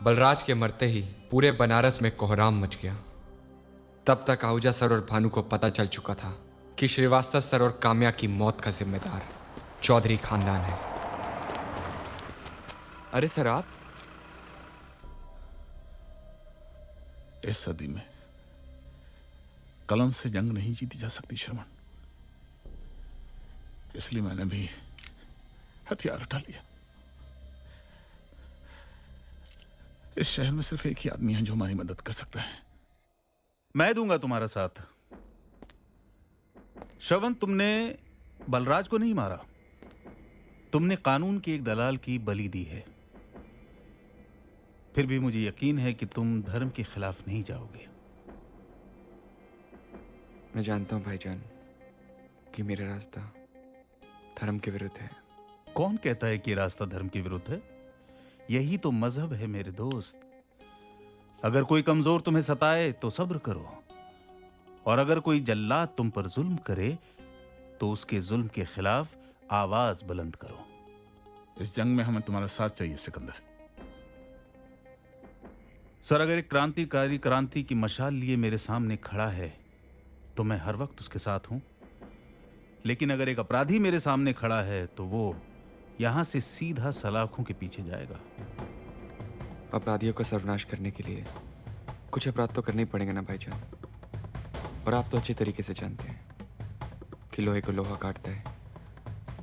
बलराज के मरते ही पूरे बनारस में कोहराम मच गया। तब तक आहूजा सर और भानु को पता चल चुका था कि श्रीवास्तव सर और काम्या की मौत का जिम्मेदार चौधरी खानदान है। अरे सर, आप इस सदी में कलम से जंग नहीं जीती जा सकती श्रवण, इसलिए मैंने भी हथियार उठा लिया। इस शहर में सिर्फ एक ही आदमी है जो हमारी मदद कर सकता है। मैं दूंगा तुम्हारा साथ। श्रवण, तुमने बलराज को नहीं मारा, तुमने कानून के एक दलाल की बलि दी है। फिर भी मुझे यकीन है कि तुम धर्म के खिलाफ नहीं जाओगे। मैं जानता हूं भाईजान कि मेरा रास्ता धर्म के विरुद्ध है। कौन कहता है कि रास्ता धर्म के विरुद्ध है? यही तो मजहब है मेरे दोस्त। अगर कोई कमजोर तुम्हें सताए तो सब्र करो, और अगर कोई जल्लाद तुम पर जुल्म करे तो उसके जुल्म के खिलाफ आवाज बुलंद करो। इस जंग में हमें तुम्हारा साथ चाहिए सिकंदर। सर, अगर एक क्रांतिकारी क्रांति की मशाल लिए मेरे सामने खड़ा है तो मैं हर वक्त उसके साथ हूं, लेकिन अगर एक अपराधी मेरे सामने खड़ा है तो वो यहां से सीधा सलाखों के पीछे जाएगा। अपराधियों का सर्वनाश करने के लिए कुछ अपराध तो करने ही पड़ेंगे ना भाईजान, और आप तो अच्छी तरीके से जानते हैं कि लोहे को लोहा काटता है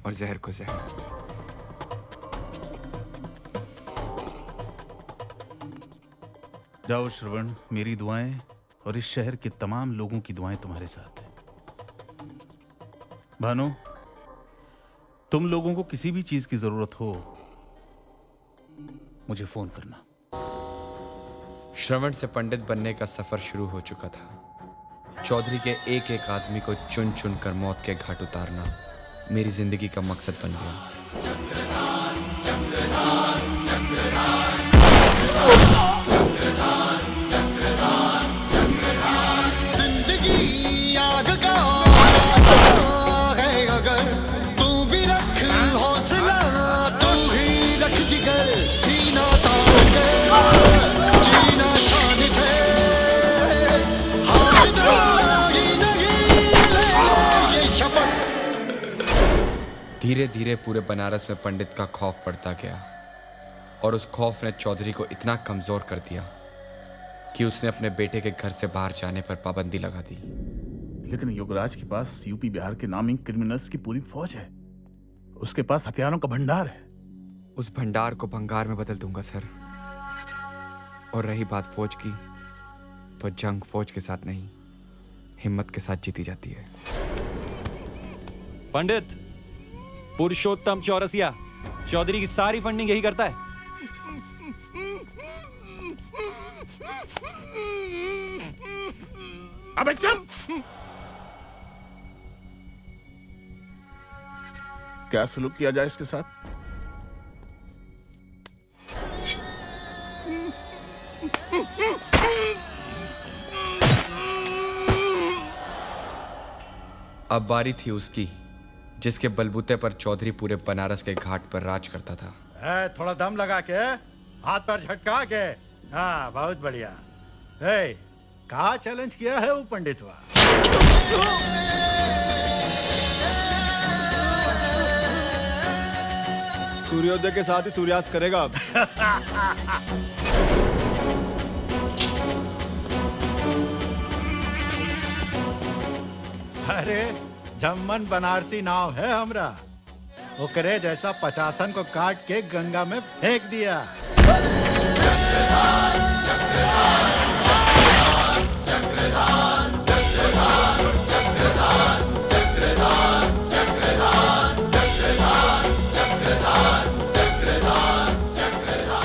और जहर को जहर। जाओ श्रवण, मेरी दुआएं और इस शहर के तमाम लोगों की दुआएं तुम्हारे साथ हैं। भानु, तुम लोगों को किसी भी चीज की जरूरत हो मुझे फोन करना। श्रवण से पंडित बनने का सफर शुरू हो चुका था। चौधरी के एक एक आदमी को चुन चुन कर मौत के घाट उतारना मेरी जिंदगी का मकसद बन गया। जिंदगी आग का है, अगर तू भी रख हौसला, तू ही रख जिगर, सीना तान के जीना शान से, हार जागी नहीं ले ये शपथ। धीरे धीरे पूरे बनारस में पंडित का खौफ बढ़ता गया, और उस खौफ ने चौधरी को इतना कमजोर कर दिया कि उसने अपने बेटे के घर से बाहर जाने पर पाबंदी लगा दी। लेकिन योगराज के पास यूपी बिहार के नामी क्रिमिनल्स की पूरी फौज है। उसके पास हथियारों का भंडार है। उस भंडार को भंगार में बदल दूंगा सर। और रही बात फौज की, तो जंग फौज के साथ नहीं, हिम्मत के साथ जीती जाती है। पंडित पुरुषोत्तम चौरसिया चौधरी की सारी फंडिंग यही करता है। अबे चुप! क्या सलूक किया जाए इसके साथ? अब बारी थी उसकी, जिसके बलबूते पर चौधरी पूरे बनारस के घाट पर राज करता था। थोड़ा दम लगा के हाथ पर झटका के। हाँ, बहुत बढ़िया। हे, कहा चैलेंज किया है वो पंडितवा? सूर्योदय के साथ ही सूर्यास्त करेगा अब। अरे जम्मन बनारसी नाव है हमरा, ओकरे जैसा 50 को काट के गंगा में फेंक दिया।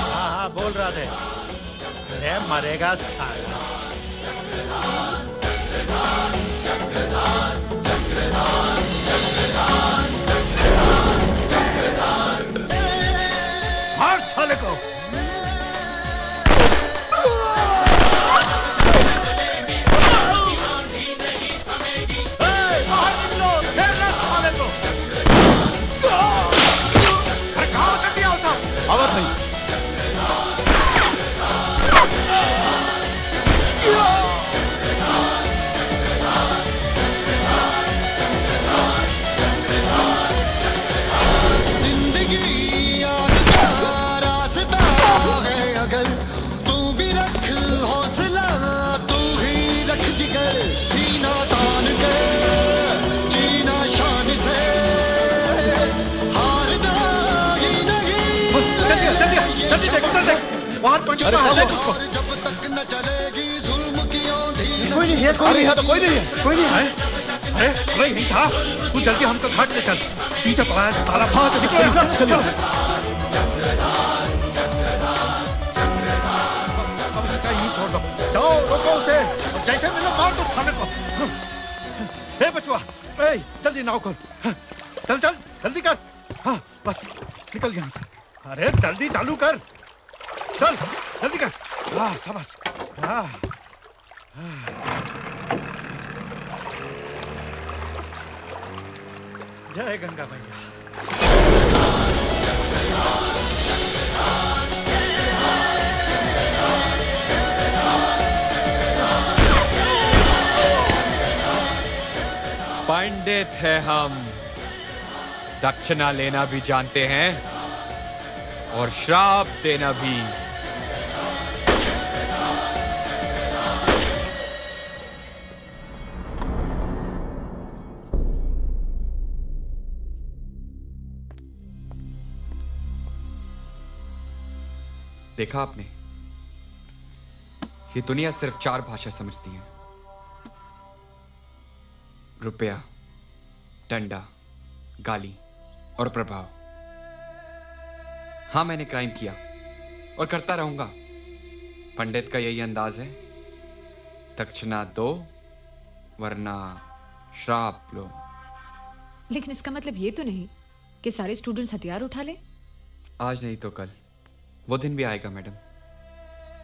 हाँ, बोल रहा थे। अरे मरेगा साला। मार साले को। आवाज नहीं। कोई नहीं है, कोई नहीं है, तो कोई नहीं है, कोई नहीं है। अरे कोई नहीं था, तू जल्दी हमको घाट ले चल। पीछे पड़ा है साला। हाँ, तो निकलो, चलो। अब इसका यहीं छोड़ दो। जाओ, रोको उसे। जैसे मिलो मार दो साले को। ए बचवा, ए जल्दी नाव खोल। चल चल, जल्दी कर। हाँ, बस निकल गया से। अरे जल्दी चालू कर। चल, जल्दी कर। हाँ, शाबाश। हाँ। जय गंगा मैया। पंडित है हम, दक्षिणा लेना भी जानते हैं और श्राप देना भी। देखा आपने, ये दुनिया सिर्फ 4 भाषा समझती है: रुपया, डंडा, गाली और प्रभाव। हाँ, मैंने क्राइम किया और करता रहूंगा। पंडित का यही अंदाज है, दक्षिणा दो वरना श्राप लो। लेकिन इसका मतलब ये तो नहीं कि सारे स्टूडेंट्स हथियार उठा लें। आज नहीं तो कल वो दिन भी आएगा मैडम,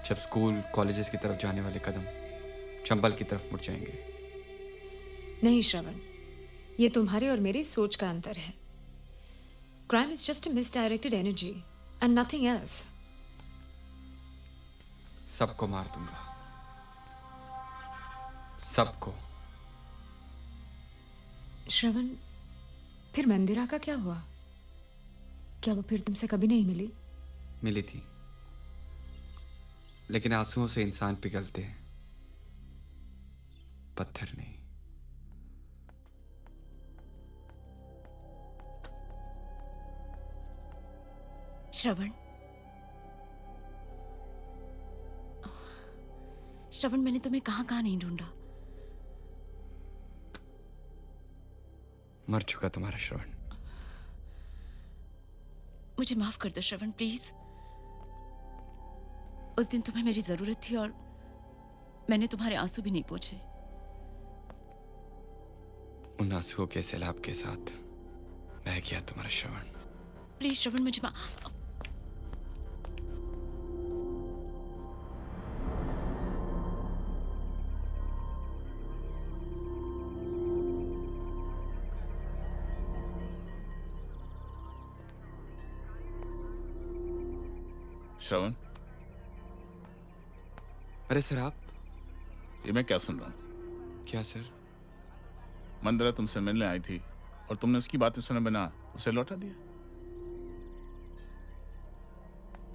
जब स्कूल कॉलेजेस की तरफ जाने वाले कदम चंबल की तरफ मुड़ जाएंगे। नहीं श्रवण, ये तुम्हारे और मेरी सोच का अंतर है। Crime is just a misdirected energy and nothing else. सबको मार दूंगा, सबको। श्रवण, फिर मंदिरा का क्या हुआ? क्या वो फिर तुमसे कभी नहीं मिली? मिली थी, लेकिन आंसुओं से इंसान पिघलते हैं, पत्थर नहीं। श्रवण, श्रवण, मैंने तुम्हें कहां कहां नहीं ढूंढा। मर चुका तुम्हारा श्रवण। मुझे माफ कर दो श्रवण, प्लीज। उस दिन तुम्हें मेरी जरूरत थी और मैंने तुम्हारे आंसू भी नहीं पोंछे। उन आंसुओं के सैलाब के साथ बह गया तुम्हारा श्रवण। प्लीज श्रवण, मुझे श्रवण, अरे सर आप, ये मैं क्या सुन रहा हूँ? क्या सर? मंदिरा तुमसे मिलने आई थी और तुमने उसकी बातें सुने बिना उसे लौटा दिया।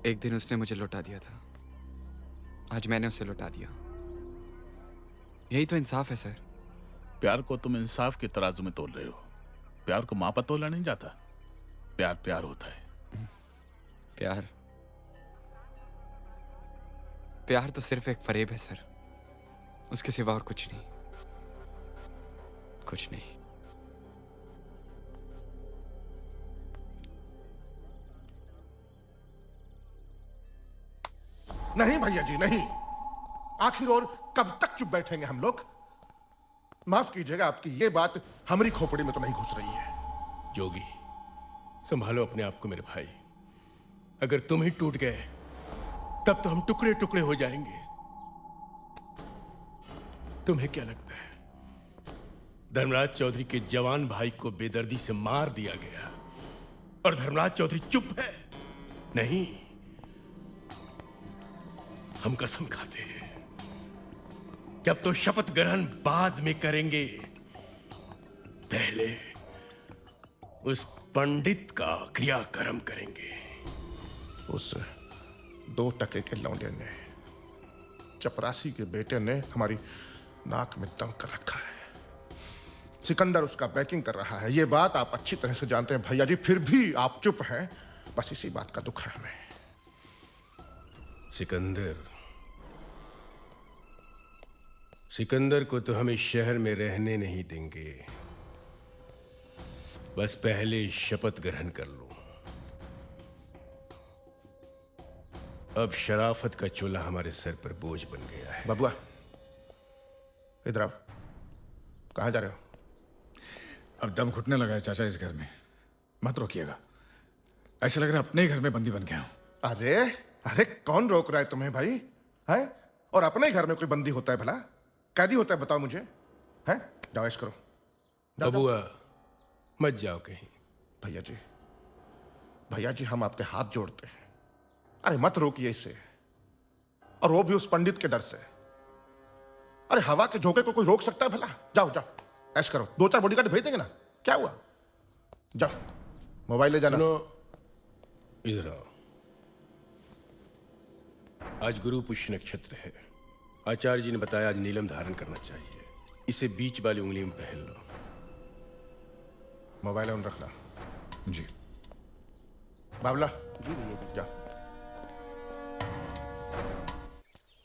एक दिन उसने मुझे लौटा दिया था, आज मैंने उसे लौटा दिया। यही तो इंसाफ है सर। प्यार को तुम इंसाफ के तराजू में तोल रहे हो। प्यार को मापा तोला नहीं जाता। प्यार प्यार होता है। प्यार प्यार तो सिर्फ एक फरेब है सर, उसके सिवा और कुछ नहीं, कुछ नहीं। नहीं भैया जी नहीं। आखिर और कब तक चुप बैठेंगे हम लोग? माफ कीजिएगा, आपकी ये बात हमारी खोपड़ी में तो नहीं घुस रही है। योगी, संभालो अपने आप को मेरे भाई। अगर तुम ही टूट गए तब तो हम टुकड़े टुकड़े हो जाएंगे। तुम्हें क्या लगता है धर्मराज चौधरी के जवान भाई को बेदर्दी से मार दिया गया और धर्मराज चौधरी चुप है? नहीं, हम कसम खाते हैं कि अब तो शपथ ग्रहण बाद में करेंगे, पहले उस पंडित का क्रियाकर्म करेंगे। उस 2 टके के लौंडे ने, चपरासी के बेटे ने हमारी नाक में दम कर रखा है। सिकंदर उसका बैकिंग कर रहा है। ये बात आप अच्छी तरह से जानते हैं भैया जी, फिर भी आप चुप हैं। बस इसी बात का दुख है हमें। सिकंदर को तो हम इस शहर में रहने नहीं देंगे। बस पहले शपथ ग्रहण कर लो। अब शराफत का चोला हमारे सर पर बोझ बन गया है। बबुआ, इधर आओ। कहां जा रहे हो? अब दम घुटने लगा है चाचा इस घर में, मत रोकिएगा। ऐसा लग रहा है अपने ही घर में बंदी बन गया हूं। अरे अरे, कौन रोक रहा है तुम्हें भाई? हैं? और अपने ही घर में कोई बंदी होता है भला? कैदी होता है? बताओ मुझे। हैं? जाओ ऐश करो। बबुआ, मत जाओ कहीं। भैया जी हम आपके हाथ जोड़ते हैं। अरे मत रोकिए इसे, और वो भी उस पंडित के डर से। अरे हवा के झोंके को कोई रोक सकता है भला? जाओ जाओ ऐश करो। 2-4 बॉडीगार्ड भेज देंगे ना, क्या हुआ? जाओ, मोबाइल ले जाना। इधर आओ। आज गुरु पुष्य नक्षत्र है। आचार्य जी ने बताया आज नीलम धारण करना चाहिए। इसे बीच वाली उंगली में पहन लो। मोबाइल ऑन रखना। जी। बाबला। जी भैया जी। जा।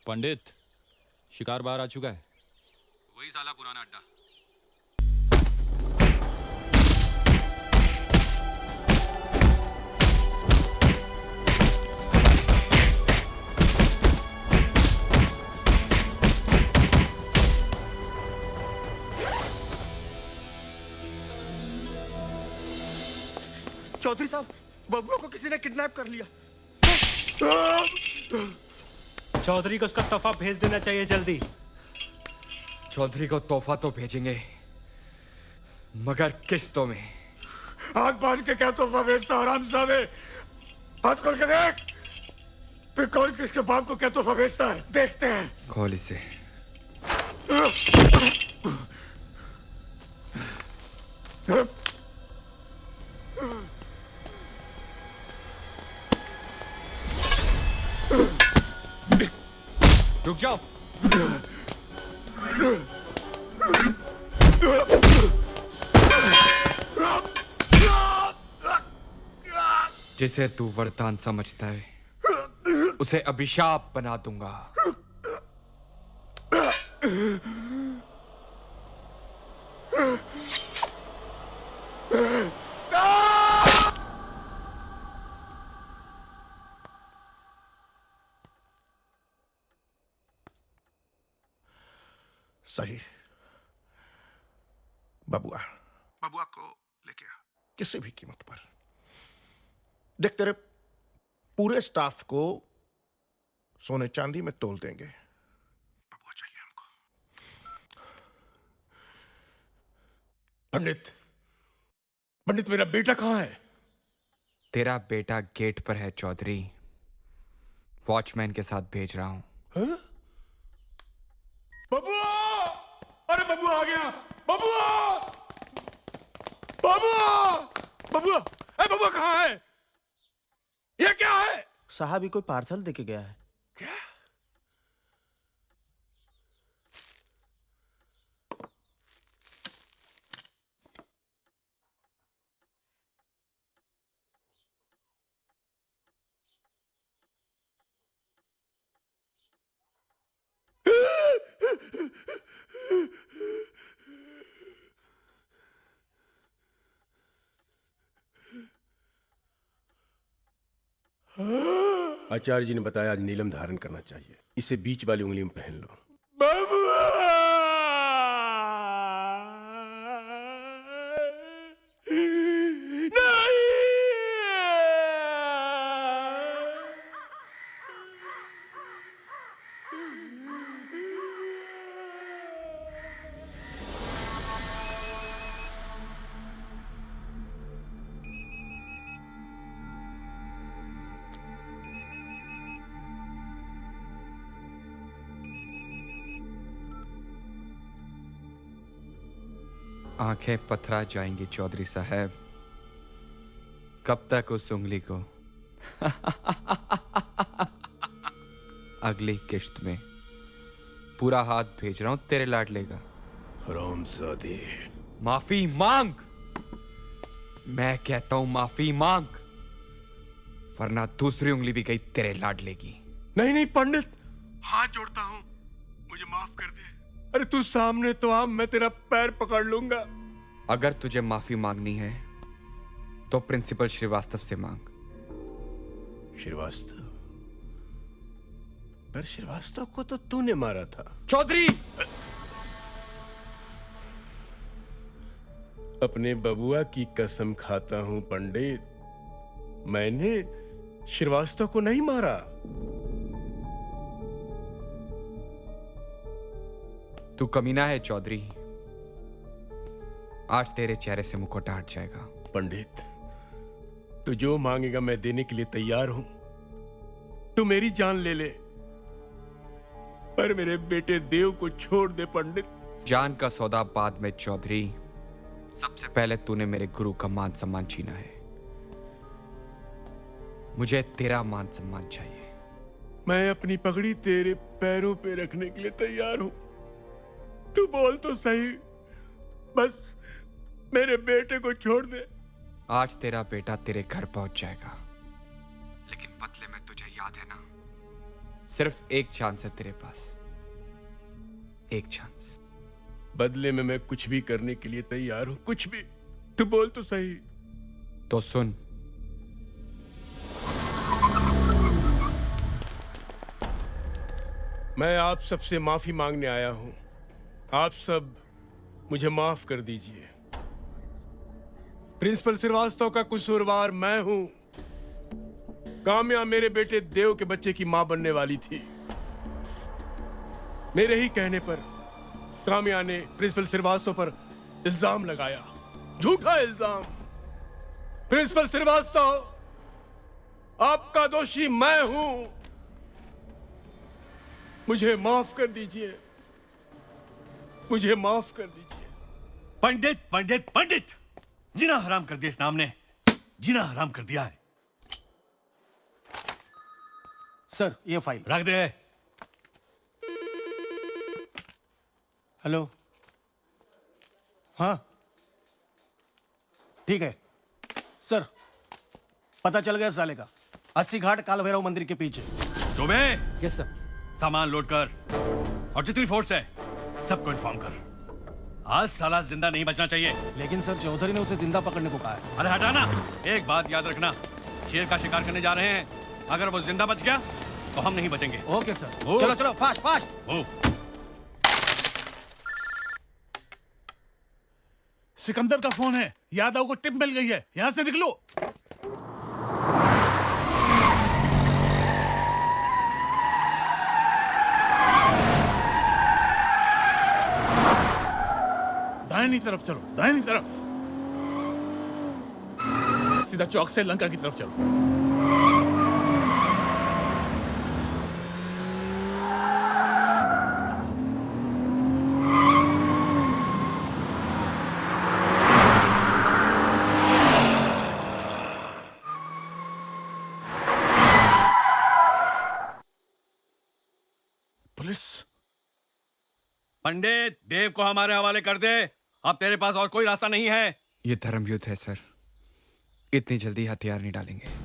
पंडित, शिकार बाहर आ चुका है। वही साला पुराना अड्डा। चौधरी साहब, बबुआ को किसी ने किडनैप कर लिया। चौधरी को उसका तोहफा भेज देना चाहिए जल्दी। चौधरी को तोहफा तो भेजेंगे, मगर किस्तों में। आग बांध के क्या तोहफा भेजता हरामजादे? हाथ खोल के देख, फिर कौन किसके बाप को क्या तोहफा भेजता है, देखते हैं। खोल इसे। रुक जाओ। जिसे तू वरदान समझता है उसे अभिशाप बना दूंगा। सही। बबुआ को लेके आ, किसी भी कीमत पर। देख, तेरे पूरे स्टाफ को सोने चांदी में तोल देंगे। बबुआ चाहिए हमको। पंडित, मेरा बेटा कहाँ है? तेरा बेटा गेट पर है चौधरी। वॉचमैन के साथ भेज रहा हूं। बबुआ! अरे बबुआ आ गया! बबुआ! बबुआ! बबुआ! अरे बबुआ कहाँ है? ये क्या है? साहब ये कोई पार्सल देके गया है। क्या? आचार्य जी ने बताया आज नीलम धारण करना चाहिए। इसे बीच वाली उंगली में पहन लो। आंखें पथरा जाएंगी चौधरी साहब। कब तक उस उंगली को? अगली किश्त में पूरा हाथ भेज रहा हूं तेरे लाडले का। हरामजादे। माफी मांग। मैं कहता हूं माफी मांग, वरना दूसरी उंगली भी गई तेरे लाडले की। नहीं नहीं पंडित, हाथ जोड़ता हूं, मुझे माफ कर दे। अरे तू सामने तो आ, मैं तेरा पैर पकड़ लूंगा। अगर तुझे माफी मांगनी है तो प्रिंसिपल श्रीवास्तव से मांग। श्रीवास्तव? पर श्रीवास्तव को तो तूने मारा था। चौधरी! अपने बबुआ की कसम खाता हूं पंडित, मैंने श्रीवास्तव को नहीं मारा। तू कमीना है चौधरी। आज तेरे चेहरे से मुखौटा हट जाएगा। पंडित, तू जो मांगेगा मैं देने के लिए तैयार हूं। तू मेरी जान ले ले, पर मेरे बेटे देव को छोड़ दे पंडित। जान का सौदा बाद में चौधरी, सबसे पहले तूने मेरे गुरु का मान सम्मान छीना है। मुझे तेरा मान सम्मान चाहिए। मैं अपनी पगड़ी तेरे पैरों पे रखने के लिए तैयार हूं। तू बोल तो सही, बस मेरे बेटे को छोड़ दे। आज तेरा बेटा तेरे घर पहुंच जाएगा, लेकिन बदले में तुझे याद है ना, सिर्फ एक चांस है तेरे पास, एक चांस। बदले में मैं कुछ भी करने के लिए तैयार हूं, कुछ भी। तू बोल तो सही। तो सुन, मैं आप सबसे माफी मांगने आया हूं। आप सब मुझे माफ कर दीजिए। प्रिंसिपल श्रीवास्तव का कसूरवार मैं हूं। काम्या मेरे बेटे देव के बच्चे की मां बनने वाली थी। मेरे ही कहने पर काम्या ने प्रिंसिपल श्रीवास्तव पर इल्जाम लगाया, झूठा इल्जाम। प्रिंसिपल श्रीवास्तव, आपका दोषी मैं हूं। मुझे माफ कर दीजिए, मुझे माफ कर दीजिए। पंडित पंडित पंडित, जीना हराम कर दिया इस नाम ने, जीना हराम कर दिया है। सर ये फाइल रख दे। हेलो, हाँ ठीक है सर, पता चल गया साले का। 80 घाट काल भैरव मंदिर के पीछे। Choubey, yes sir. सामान लोड कर और जितनी फोर्स है सबको इन्फॉर्म कर। आज साला जिंदा नहीं बचना चाहिए। लेकिन सर चौधरी ने उसे जिंदा पकड़ने को कहा है। अरे हटाना। एक बात याद रखना, शेर का शिकार करने जा रहे हैं। अगर वो जिंदा बच गया तो हम नहीं बचेंगे। ओके सर, चलो चलो फास्ट फास्ट। सिकंदर का फोन है, यादव को टिप मिल गई है, यहां से निकलो। दाहिनी तरफ चलो, दाहिनी तरफ। सीधा चौक से लंका की तरफ चलो। पुलिस? पंडित, देव को हमारे हवाले कर दे। अब तेरे पास और कोई रास्ता नहीं है। ये धर्म युद्ध है सर, इतनी जल्दी हथियार नहीं डालेंगे।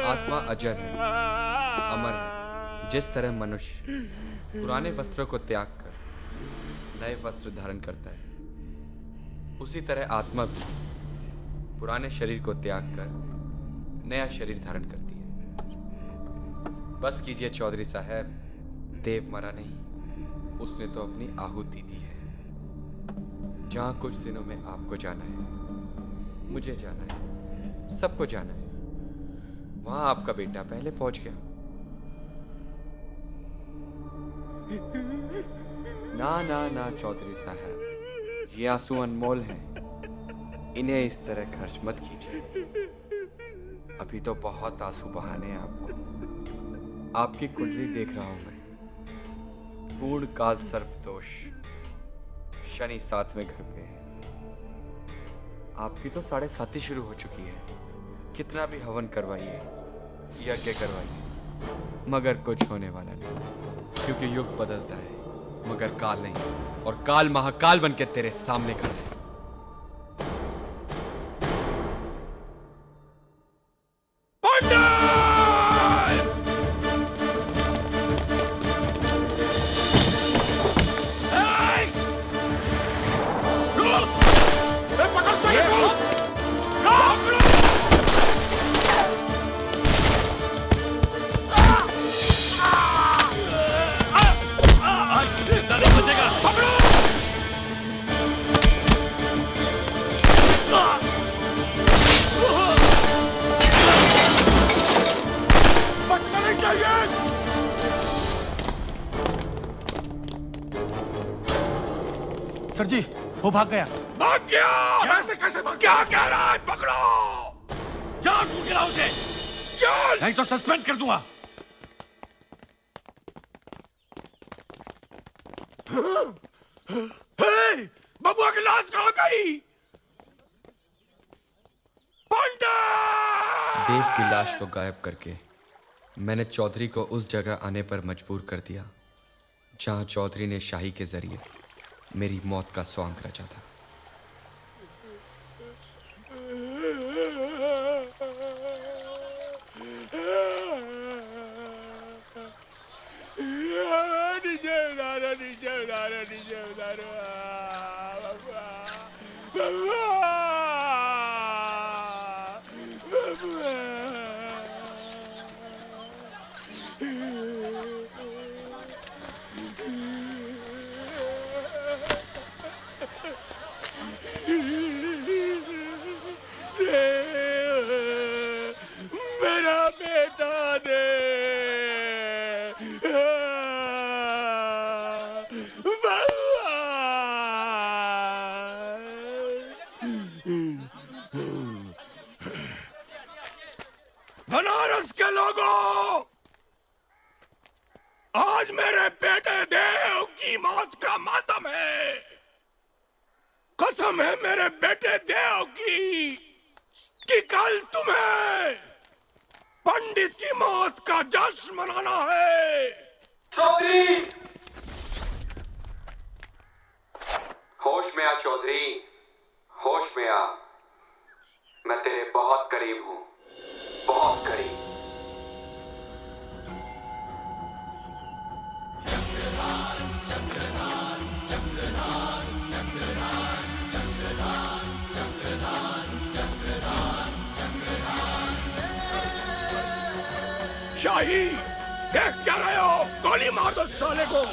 आत्मा अजर है, अमर है। जिस तरह मनुष्य पुराने वस्त्रों को त्याग कर नए वस्त्र धारण करता है, उसी तरह आत्मा भी पुराने शरीर को त्याग कर नया शरीर धारण करती है। बस कीजिए चौधरी साहब, देव मरा नहीं, उसने तो अपनी आहुति दी है। जहां कुछ दिनों में आपको जाना है, मुझे जाना है, सबको जाना है, वहां आपका बेटा पहले पहुंच गया। ना ना ना चौधरी साहब, ये आंसू अनमोल हैं, इन्हें इस तरह खर्च मत कीजिए। अभी तो बहुत आंसू बहाने हैं आपको। आपकी कुंडली देख रहा हूं मैं, पूर्ण काल सर्प दोष, शनि 7वें घर पे है। आपकी तो 7.5 शुरू हो चुकी है। कितना भी हवन करवाइए, यज्ञ करवाइए, मगर कुछ होने वाला नहीं, क्योंकि युग बदलता है मगर काल नहीं, और काल महाकाल बनके तेरे सामने खड़ा है। सर जी, वो भाग गया। भाग गया? कैसे भाग? क्या कह रहा है? पकड़ो! जाओ ढूंढ के लाओ उसे। चल! नहीं तो सस्पेंड कर दूंगा। हे! बबुआ की लाश कहाँ गई? देव की लाश को गायब करके मैंने चौधरी को उस जगह आने पर मजबूर कर दिया जहां चौधरी ने शाही के जरिए मेरी मौत का सॉन्ग रचा था। मेरा बेटा दे बनारस के लोगों, आज मेरे बेटे देव की मौत का मातम है। कसम है मेरे बेटे देव की कि कल तुम्हें पंडित की मौत का जश्न मनाना है। चौधरी, होश में आ चौधरी, होश में आ। मैं तेरे बहुत करीब हूं, बहुत करीब। शाही, देख क्या रहे हो? गोली मार दो साले को।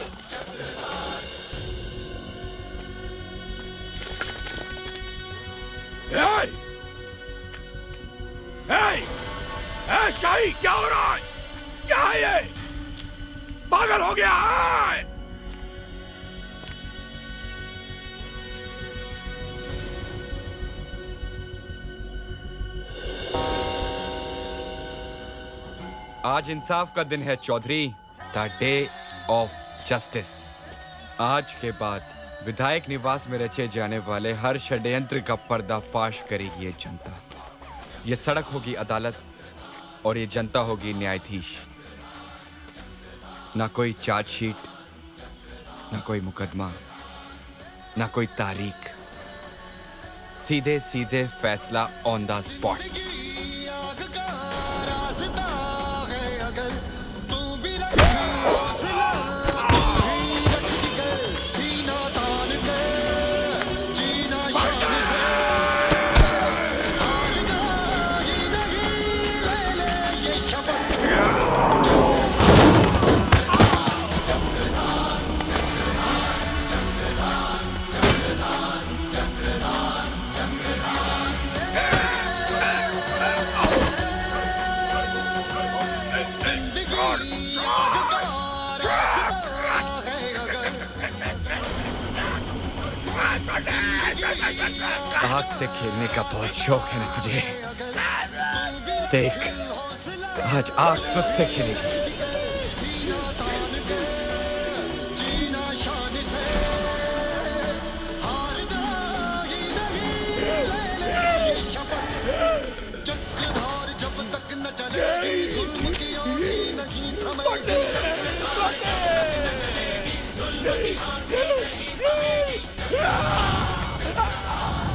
शाही, क्या हो रहा है? क्या है ये? पागल हो गया है? आज इंसाफ का दिन है Chaudhary, the day of justice. आज के बाद विधायक निवास में रचे जाने वाले हर षड्यंत्र का पर्दाफाश करेगी ये जनता। ये सड़क होगी अदालत और ये जनता होगी न्यायाधीश। ना कोई चार्जशीट, ना कोई मुकदमा, ना कोई तारीख, सीधे सीधे फैसला ऑन द स्पॉट। आग से खेलने का बहुत शौक है ना तुझे? देख, आज आग तुझसे खेलेगी।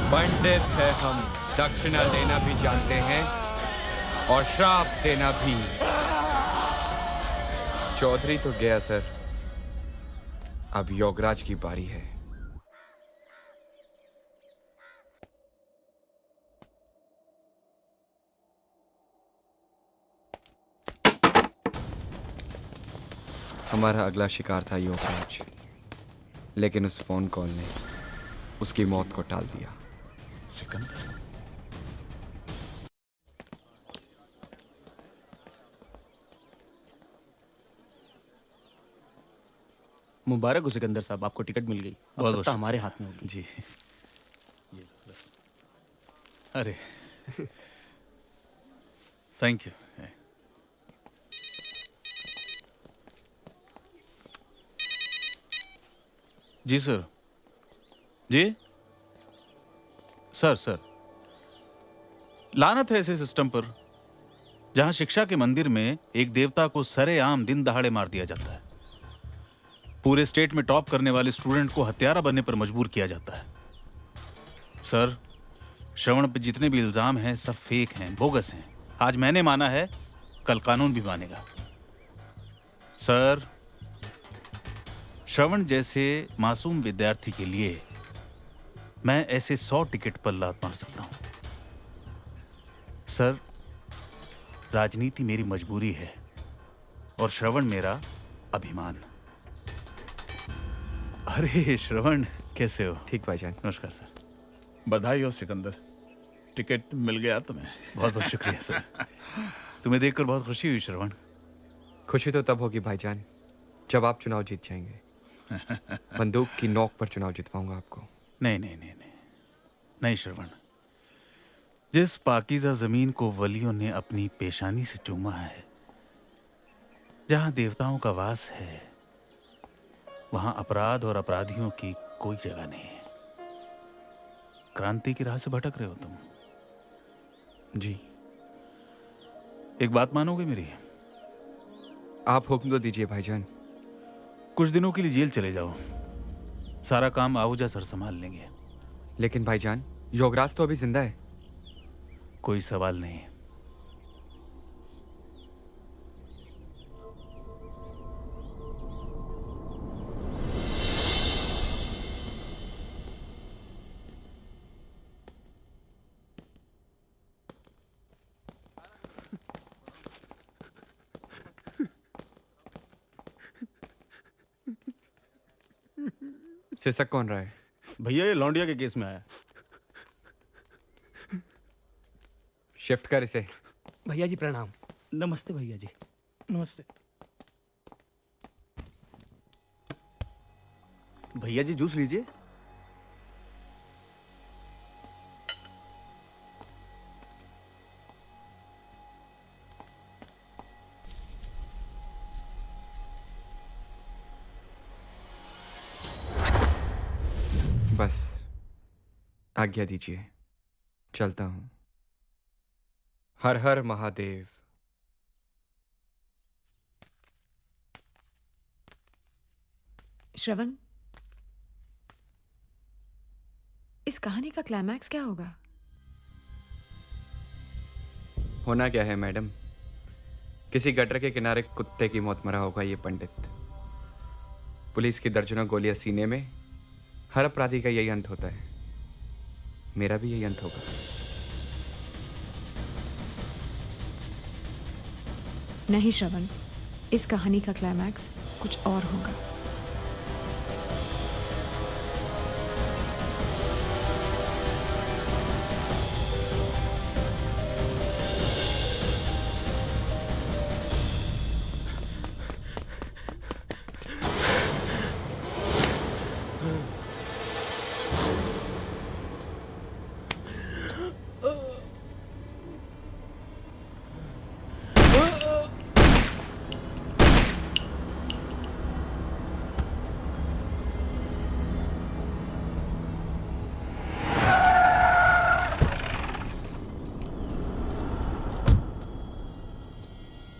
पंडित है हम, दक्षिणा लेना भी जानते हैं और श्राप देना भी। चौधरी तो गया सर, अब योगराज की बारी है। हमारा अगला शिकार था योगराज, लेकिन उस फोन कॉल ने उसकी मौत को टाल दिया। सिकंदर, मुबारक हो सिकंदर साहब, आपको टिकट मिल गई। अब बहुत सत्ता हमारे हाथ में होगी। जी। अरे थैंक यू। जी सर। जी सर, लानत है ऐसे सिस्टम पर। जहां शिक्षा के मंदिर में एक देवता को सरेआम दिन दहाड़े मार दिया जाता है, पूरे स्टेट में टॉप करने वाले स्टूडेंट को हत्यारा बनने पर मजबूर किया जाता है। सर, श्रवण पे जितने भी इल्जाम हैं सब फेक हैं, बोगस हैं। आज मैंने माना है, कल कानून भी मानेगा। सर, श्रवण जैसे मासूम विद्यार्थी के लिए मैं ऐसे 100 टिकट पर लात मार सकता हूं। सर, राजनीति मेरी मजबूरी है और श्रवण मेरा अभिमान। अरे श्रवण, कैसे हो? ठीक भाईजान। नमस्कार सर। बधाई हो सिकंदर, टिकट मिल गया तुम्हें। बहुत बहुत शुक्रिया सर। तुम्हें देखकर बहुत खुशी हुई श्रवण। खुशी तो तब होगी भाईजान जब आप चुनाव जीत जाएंगे। बंदूक की नोक पर चुनाव जितवाऊंगा आपको। नहीं नहीं नहीं नहीं नहीं श्रवण, जिस पाकीज़ा जमीन को वलियों ने अपनी पेशानी से चूमा है, जहां देवताओं का वास है, वहां अपराध और अपराधियों की कोई जगह नहीं है। क्रांति की राह से भटक रहे हो तुम। जी। एक बात मानोगे मेरी? आप हुक्म तो दीजिए भाईजान। कुछ दिनों के लिए जेल चले जाओ, सारा काम आहूजा सर संभाल लेंगे। लेकिन भाईजान, योगराज तो अभी जिंदा है। कोई सवाल नहीं। सिसक कौन रहा है? भैया ये लौंडिया के केस में आया। शिफ्ट कर इसे। भैया जी प्रणाम। नमस्ते भैया जी। नमस्ते भैया जी, जूस लीजिए। बस आज्ञा दीजिए, चलता हूं। हर हर महादेव। श्रवण, इस कहानी का क्लाइमैक्स क्या होगा? होना क्या है मैडम, किसी गटर के किनारे कुत्ते की मौत मरा होगा ये पंडित। पुलिस की दर्जनों गोलियां सीने में। हर अपराधी का यही अंत होता है। मेरा भी यही अंत होगा। नहीं श्रवण, इस कहानी का क्लाइमैक्स कुछ और होगा।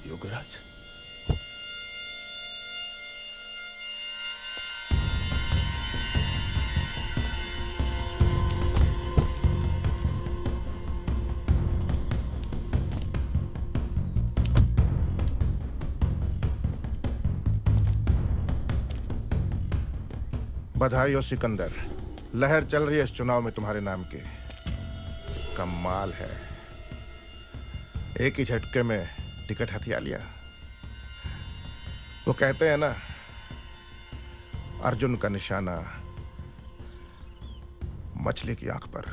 योगराज, बधाई हो सिकंदर, लहर चल रही है इस चुनाव में तुम्हारे नाम की। कमाल है, एक ही झटके में टिकट हथिया लिया। वो कहते हैं ना, अर्जुन का निशाना मछली की आंख पर।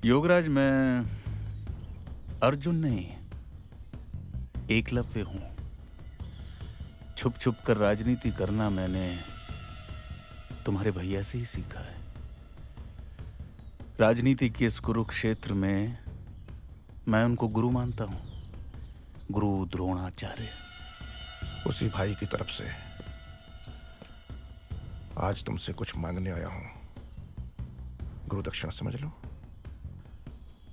योगराज, मैं अर्जुन नहीं, एकलव्य हूं। छुप छुप कर राजनीति करना मैंने तुम्हारे भैया से ही सीखा है। राजनीति के इस कुरुक्षेत्र में मैं उनको गुरु मानता हूं, गुरु द्रोणाचार्य। उसी भाई की तरफ से आज तुमसे कुछ मांगने आया हूं। गुरु दक्षिणा समझ लो।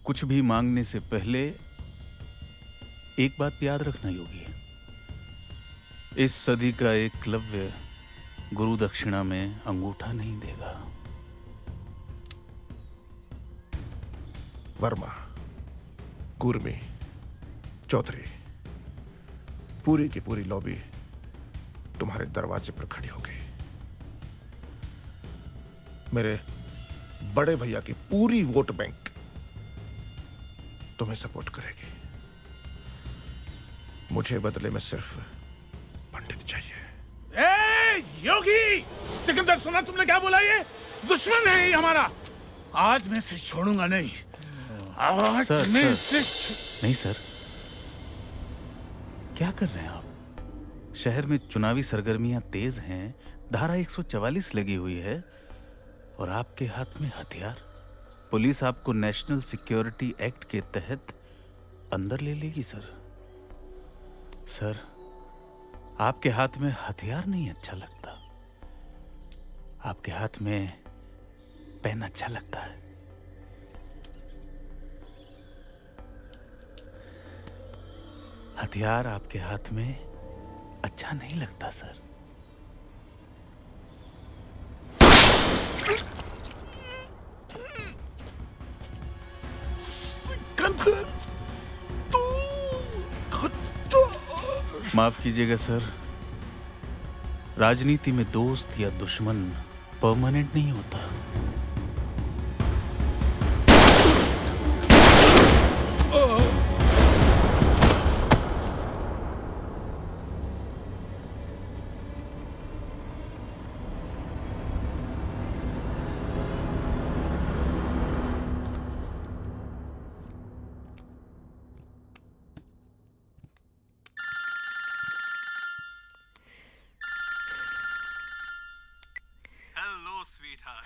कुछ भी मांगने से पहले एक बात याद रखना योगी, इस सदी का एकलव्य गुरु दक्षिणा में अंगूठा नहीं देगा। वर्मा, कुर्मी, चौधरी, पूरी की पूरी लॉबी तुम्हारे दरवाजे पर खड़ी हो गई। मेरे बड़े भैया की पूरी वोट बैंक तुम्हें सपोर्ट करेगी। मुझे बदले में सिर्फ पंडित चाहिए। ए योगी, सिकंदर सुना तुमने क्या बोला? ये दुश्मन है ये हमारा। आज मैं इसे छोड़ूंगा नहीं। आज सर, मैं सर, इसे नहीं सर, क्या कर रहे हैं आप? शहर में चुनावी सरगर्मियां तेज हैं, धारा 144 लगी हुई है और आपके हाथ में हथियार। पुलिस आपको नेशनल सिक्योरिटी एक्ट के तहत अंदर ले लेगी सर। सर, आपके हाथ में हथियार नहीं अच्छा लगता, आपके हाथ में पेन अच्छा लगता है। हथियार आपके हाथ में अच्छा नहीं लगता सर। माफ कीजिएगा सर, राजनीति में दोस्त या दुश्मन परमानेंट नहीं होता।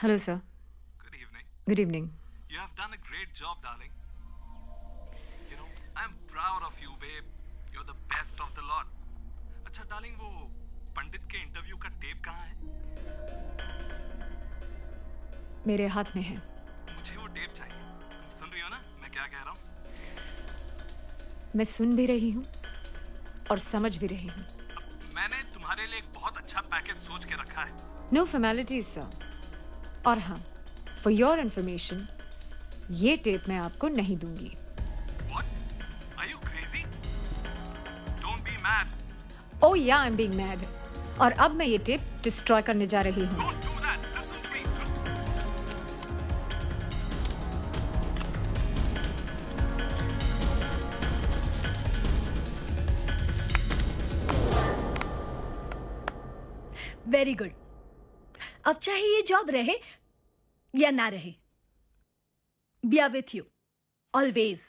Hello, sir. Good evening. Good evening. You have done a great job, darling. You know, I'm proud of you, babe. You're the best of the lot. अच्छा, darling, वो पंडित के इंटरव्यू का टेप कहाँ है? मेरे हाथ में है। मुझे वो टेप चाहिए। तुम सुन रही हो ना मैं क्या कह रहा हूँ? मैं सुन भी रही हूँ और समझ भी रही हूँ। मैंने तुम्हारे लिए एक बहुत अच्छा पैकेज सोच के रखा है। No formalities, sir. और हाँ, for your information, ये टेप मैं आपको नहीं दूंगी। What? Are you crazy? Don't be mad. Oh yeah, I'm being mad. और अब मैं ये टेप डिस्ट्रॉय करने जा रही हूँ। Don't do that. Listen, please. Very good. अब चाहे ये जॉब रहे या ना रहे, be are with you always.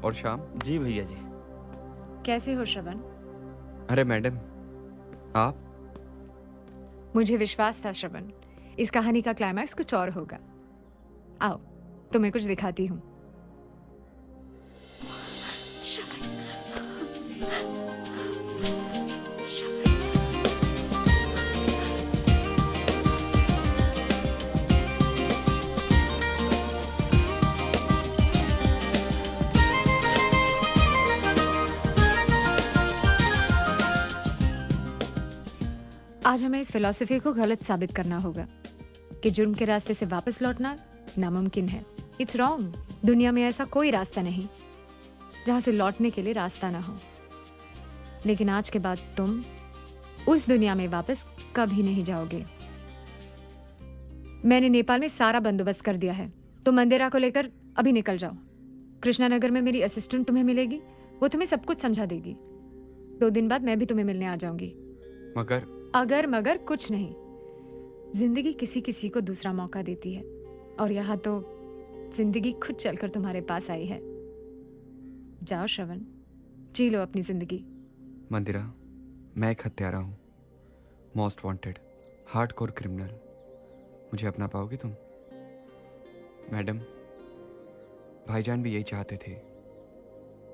और शाम? जी भैया जी। कैसे हो श्रवण? अरे मैडम, आप? मुझे विश्वास था श्रवण, इस कहानी का क्लाइमैक्स कुछ और होगा। आओ, तुम्हें कुछ दिखाती हूँ। आज हमें इस फिलॉसफी को गलत साबित करना होगा कि जुर्म के रास्ते से वापस लौटना नामुमकिन है। It's wrong. दुनिया में ऐसा कोई रास्ता नहीं जहां से लौटने के लिए रास्ता ना हो। लेकिन आज के बाद तुम उस दुनिया में वापस कभी नहीं जाओगे। मैंने नेपाल में सारा बंदोबस्त कर दिया है। तुम मंदिरा को लेकर अभी निकल जाओ। कृष्णानगर में मेरी असिस्टेंट तुम्हें मिलेगी, वो तुम्हें सब कुछ समझा देगी। 2 दिन बाद मैं भी तुम्हें मिलने आ जाऊंगी। मगर अगर मगर कुछ नहीं। जिंदगी किसी किसी को दूसरा मौका देती है और यहाँ तो जिंदगी खुद चलकर तुम्हारे पास आई है। जाओ श्रवण, जी लो अपनी जिंदगी। मंदिरा, मैं एक हत्यारा हूँ, मोस्ट वांटेड, हार्डकोर क्रिमिनल। मुझे अपना पाओगी तुम? मैडम, भाईजान भी यही चाहते थे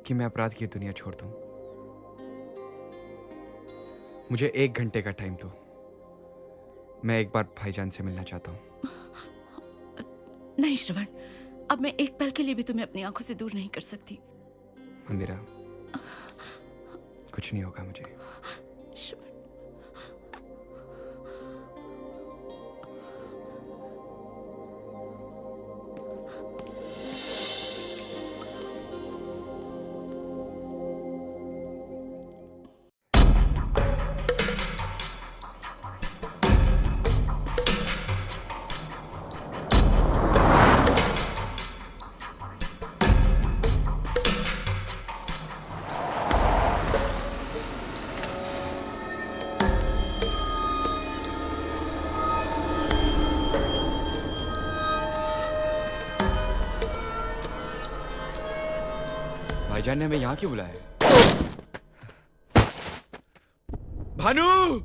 कि मैं अपराध की दुनिया छोड़ दूं। मुझे 1 घंटे का टाइम दो, मैं एक बार भाईजान से मिलना चाहता हूं। नहीं श्रवण, अब मैं एक पल के लिए भी तुम्हें अपनी आंखों से दूर नहीं कर सकती। मंदिरा, कुछ नहीं होगा मुझे। भाईजान ने हमें यहाँ क्यों बुलाया? भानु!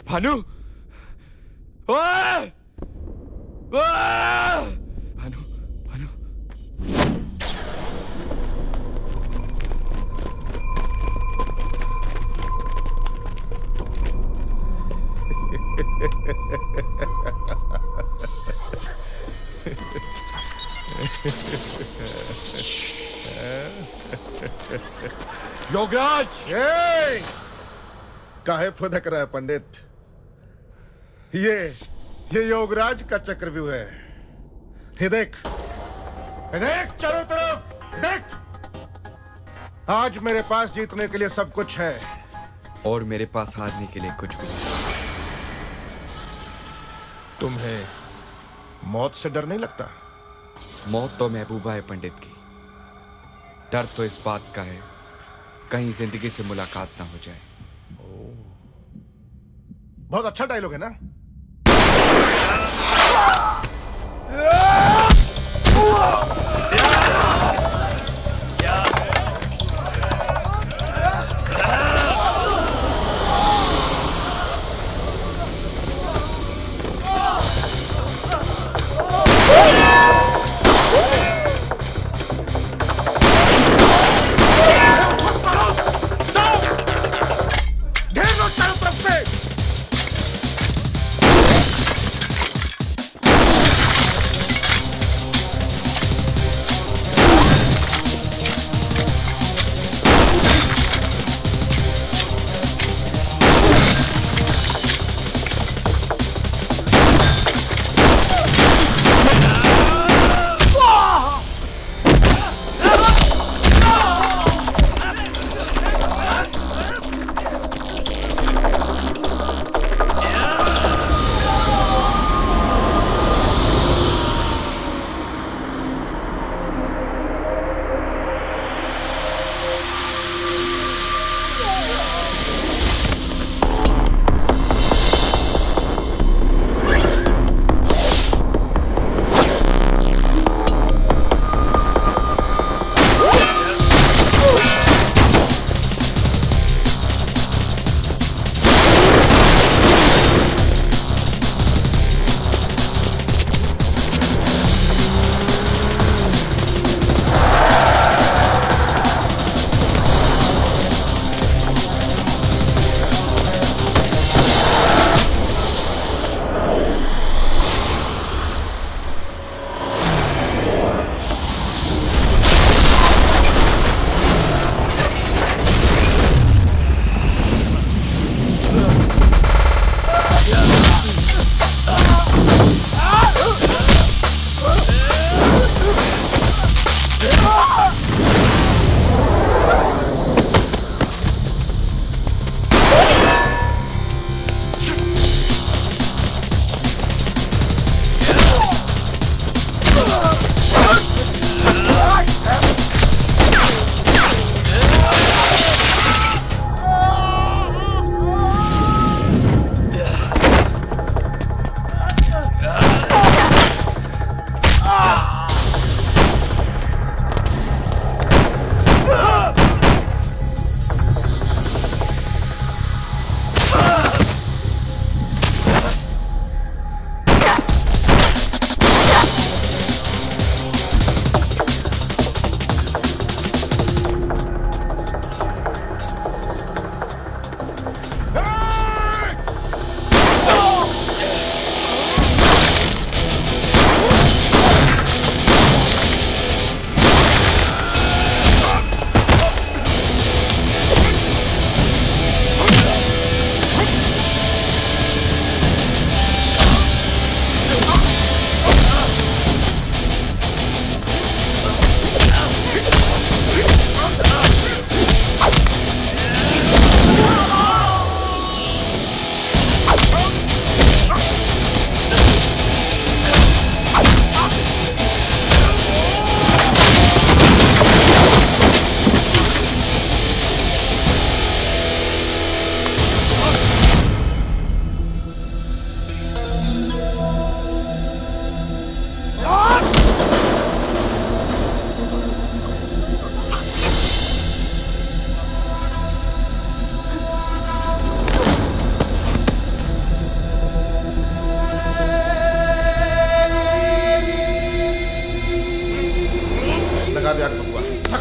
भानु! ओए! ओए! भानु! भानु! योगराज! काहे फुदक रहा है पंडित? ये योगराज का चक्रव्यूह है। ये देख चारों तरफ देख। आज मेरे पास जीतने के लिए सब कुछ है और मेरे पास हारने के लिए कुछ भी नहीं। तुम्हें मौत से डर नहीं लगता? मौत तो महबूबा है पंडित की, डर तो इस बात का है कहीं जिंदगी से मुलाकात ना हो जाए। बहुत अच्छा डायलॉग है ना?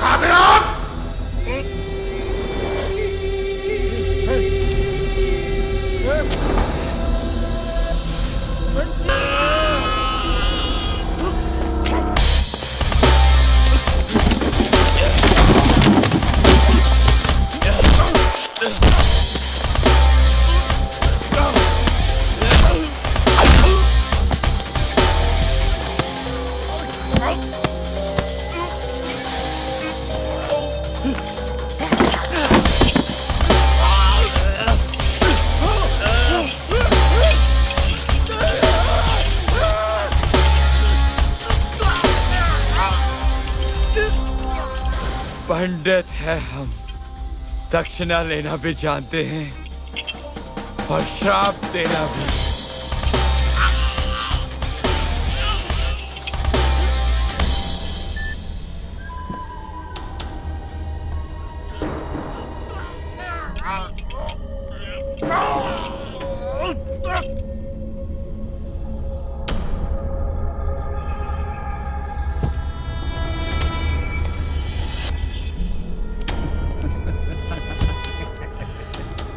लगा दे आग। पंडित है हम, दक्षिणा लेना भी जानते हैं और श्राप देना भी।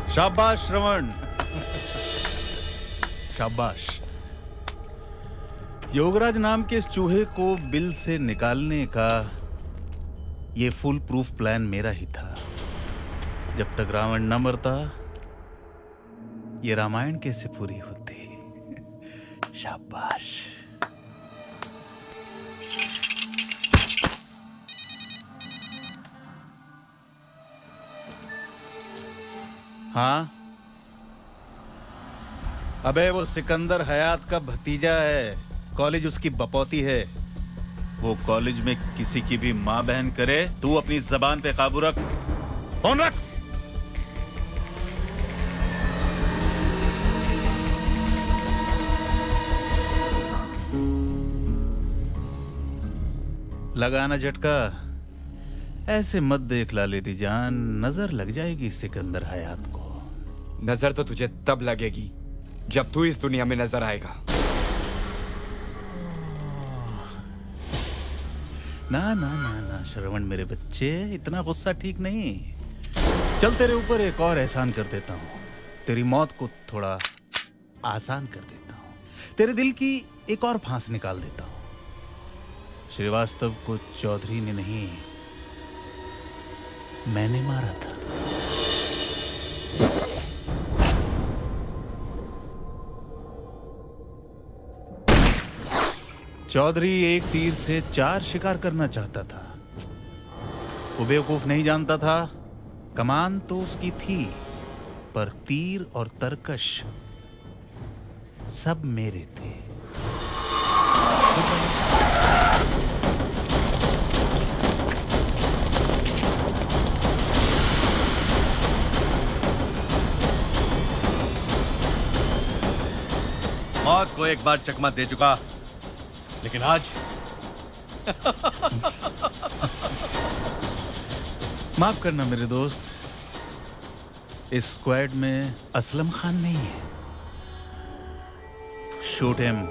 शाबाश श्रवण, शाबाश। योगराज नाम के इस चूहे को बिल से निकालने का ये फुल प्रूफ प्लान मेरा ही था। जब तक रावण न मरता ये रामायण कैसे पूरी होती। शाबाश। हाँ, अबे वो सिकंदर हयात का भतीजा है, कॉलेज उसकी बपौती है। वो कॉलेज में किसी की भी माँ बहन करे, तू अपनी जबान पे काबू रख। फोन रख। लगाना झटका, ऐसे मत देख लालेती जान, नजर लग जाएगी सिकंदर हयात को। नजर तो तुझे तब लगेगी जब तू इस दुनिया में नजर आएगा। ना ना ना ना श्रवण मेरे बच्चे, इतना गुस्सा ठीक नहीं। चल तेरे ऊपर एक और एहसान कर देता हूँ, तेरी मौत को थोड़ा आसान कर देता हूँ। तेरे दिल की एक और फांस निकाल देता हूँ। श्रीवास्तव को चौधरी ने नहीं, मैंने मारा था। चौधरी एक तीर से 4 शिकार करना चाहता था। वो बेवकूफ नहीं जानता था, कमान तो उसकी थी, पर तीर और तरकश सब मेरे थे। मौत को एक बार चकमा दे चुका, लेकिन आज माफ करना मेरे दोस्त, इस स्क्वाड में असलम खान नहीं है। Shoot him.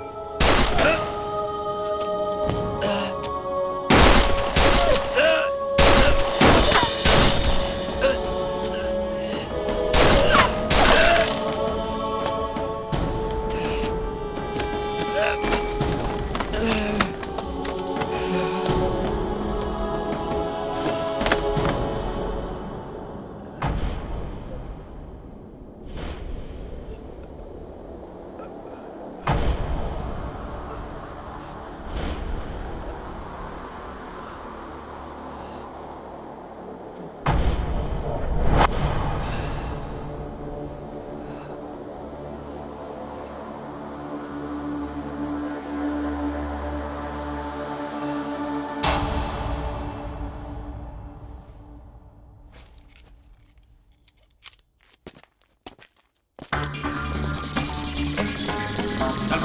चल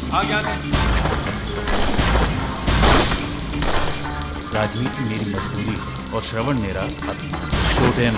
भाग यहाँ से। राजनीति मेरी मजबूरी है और श्रवण मेरा अपमान। Shoot him.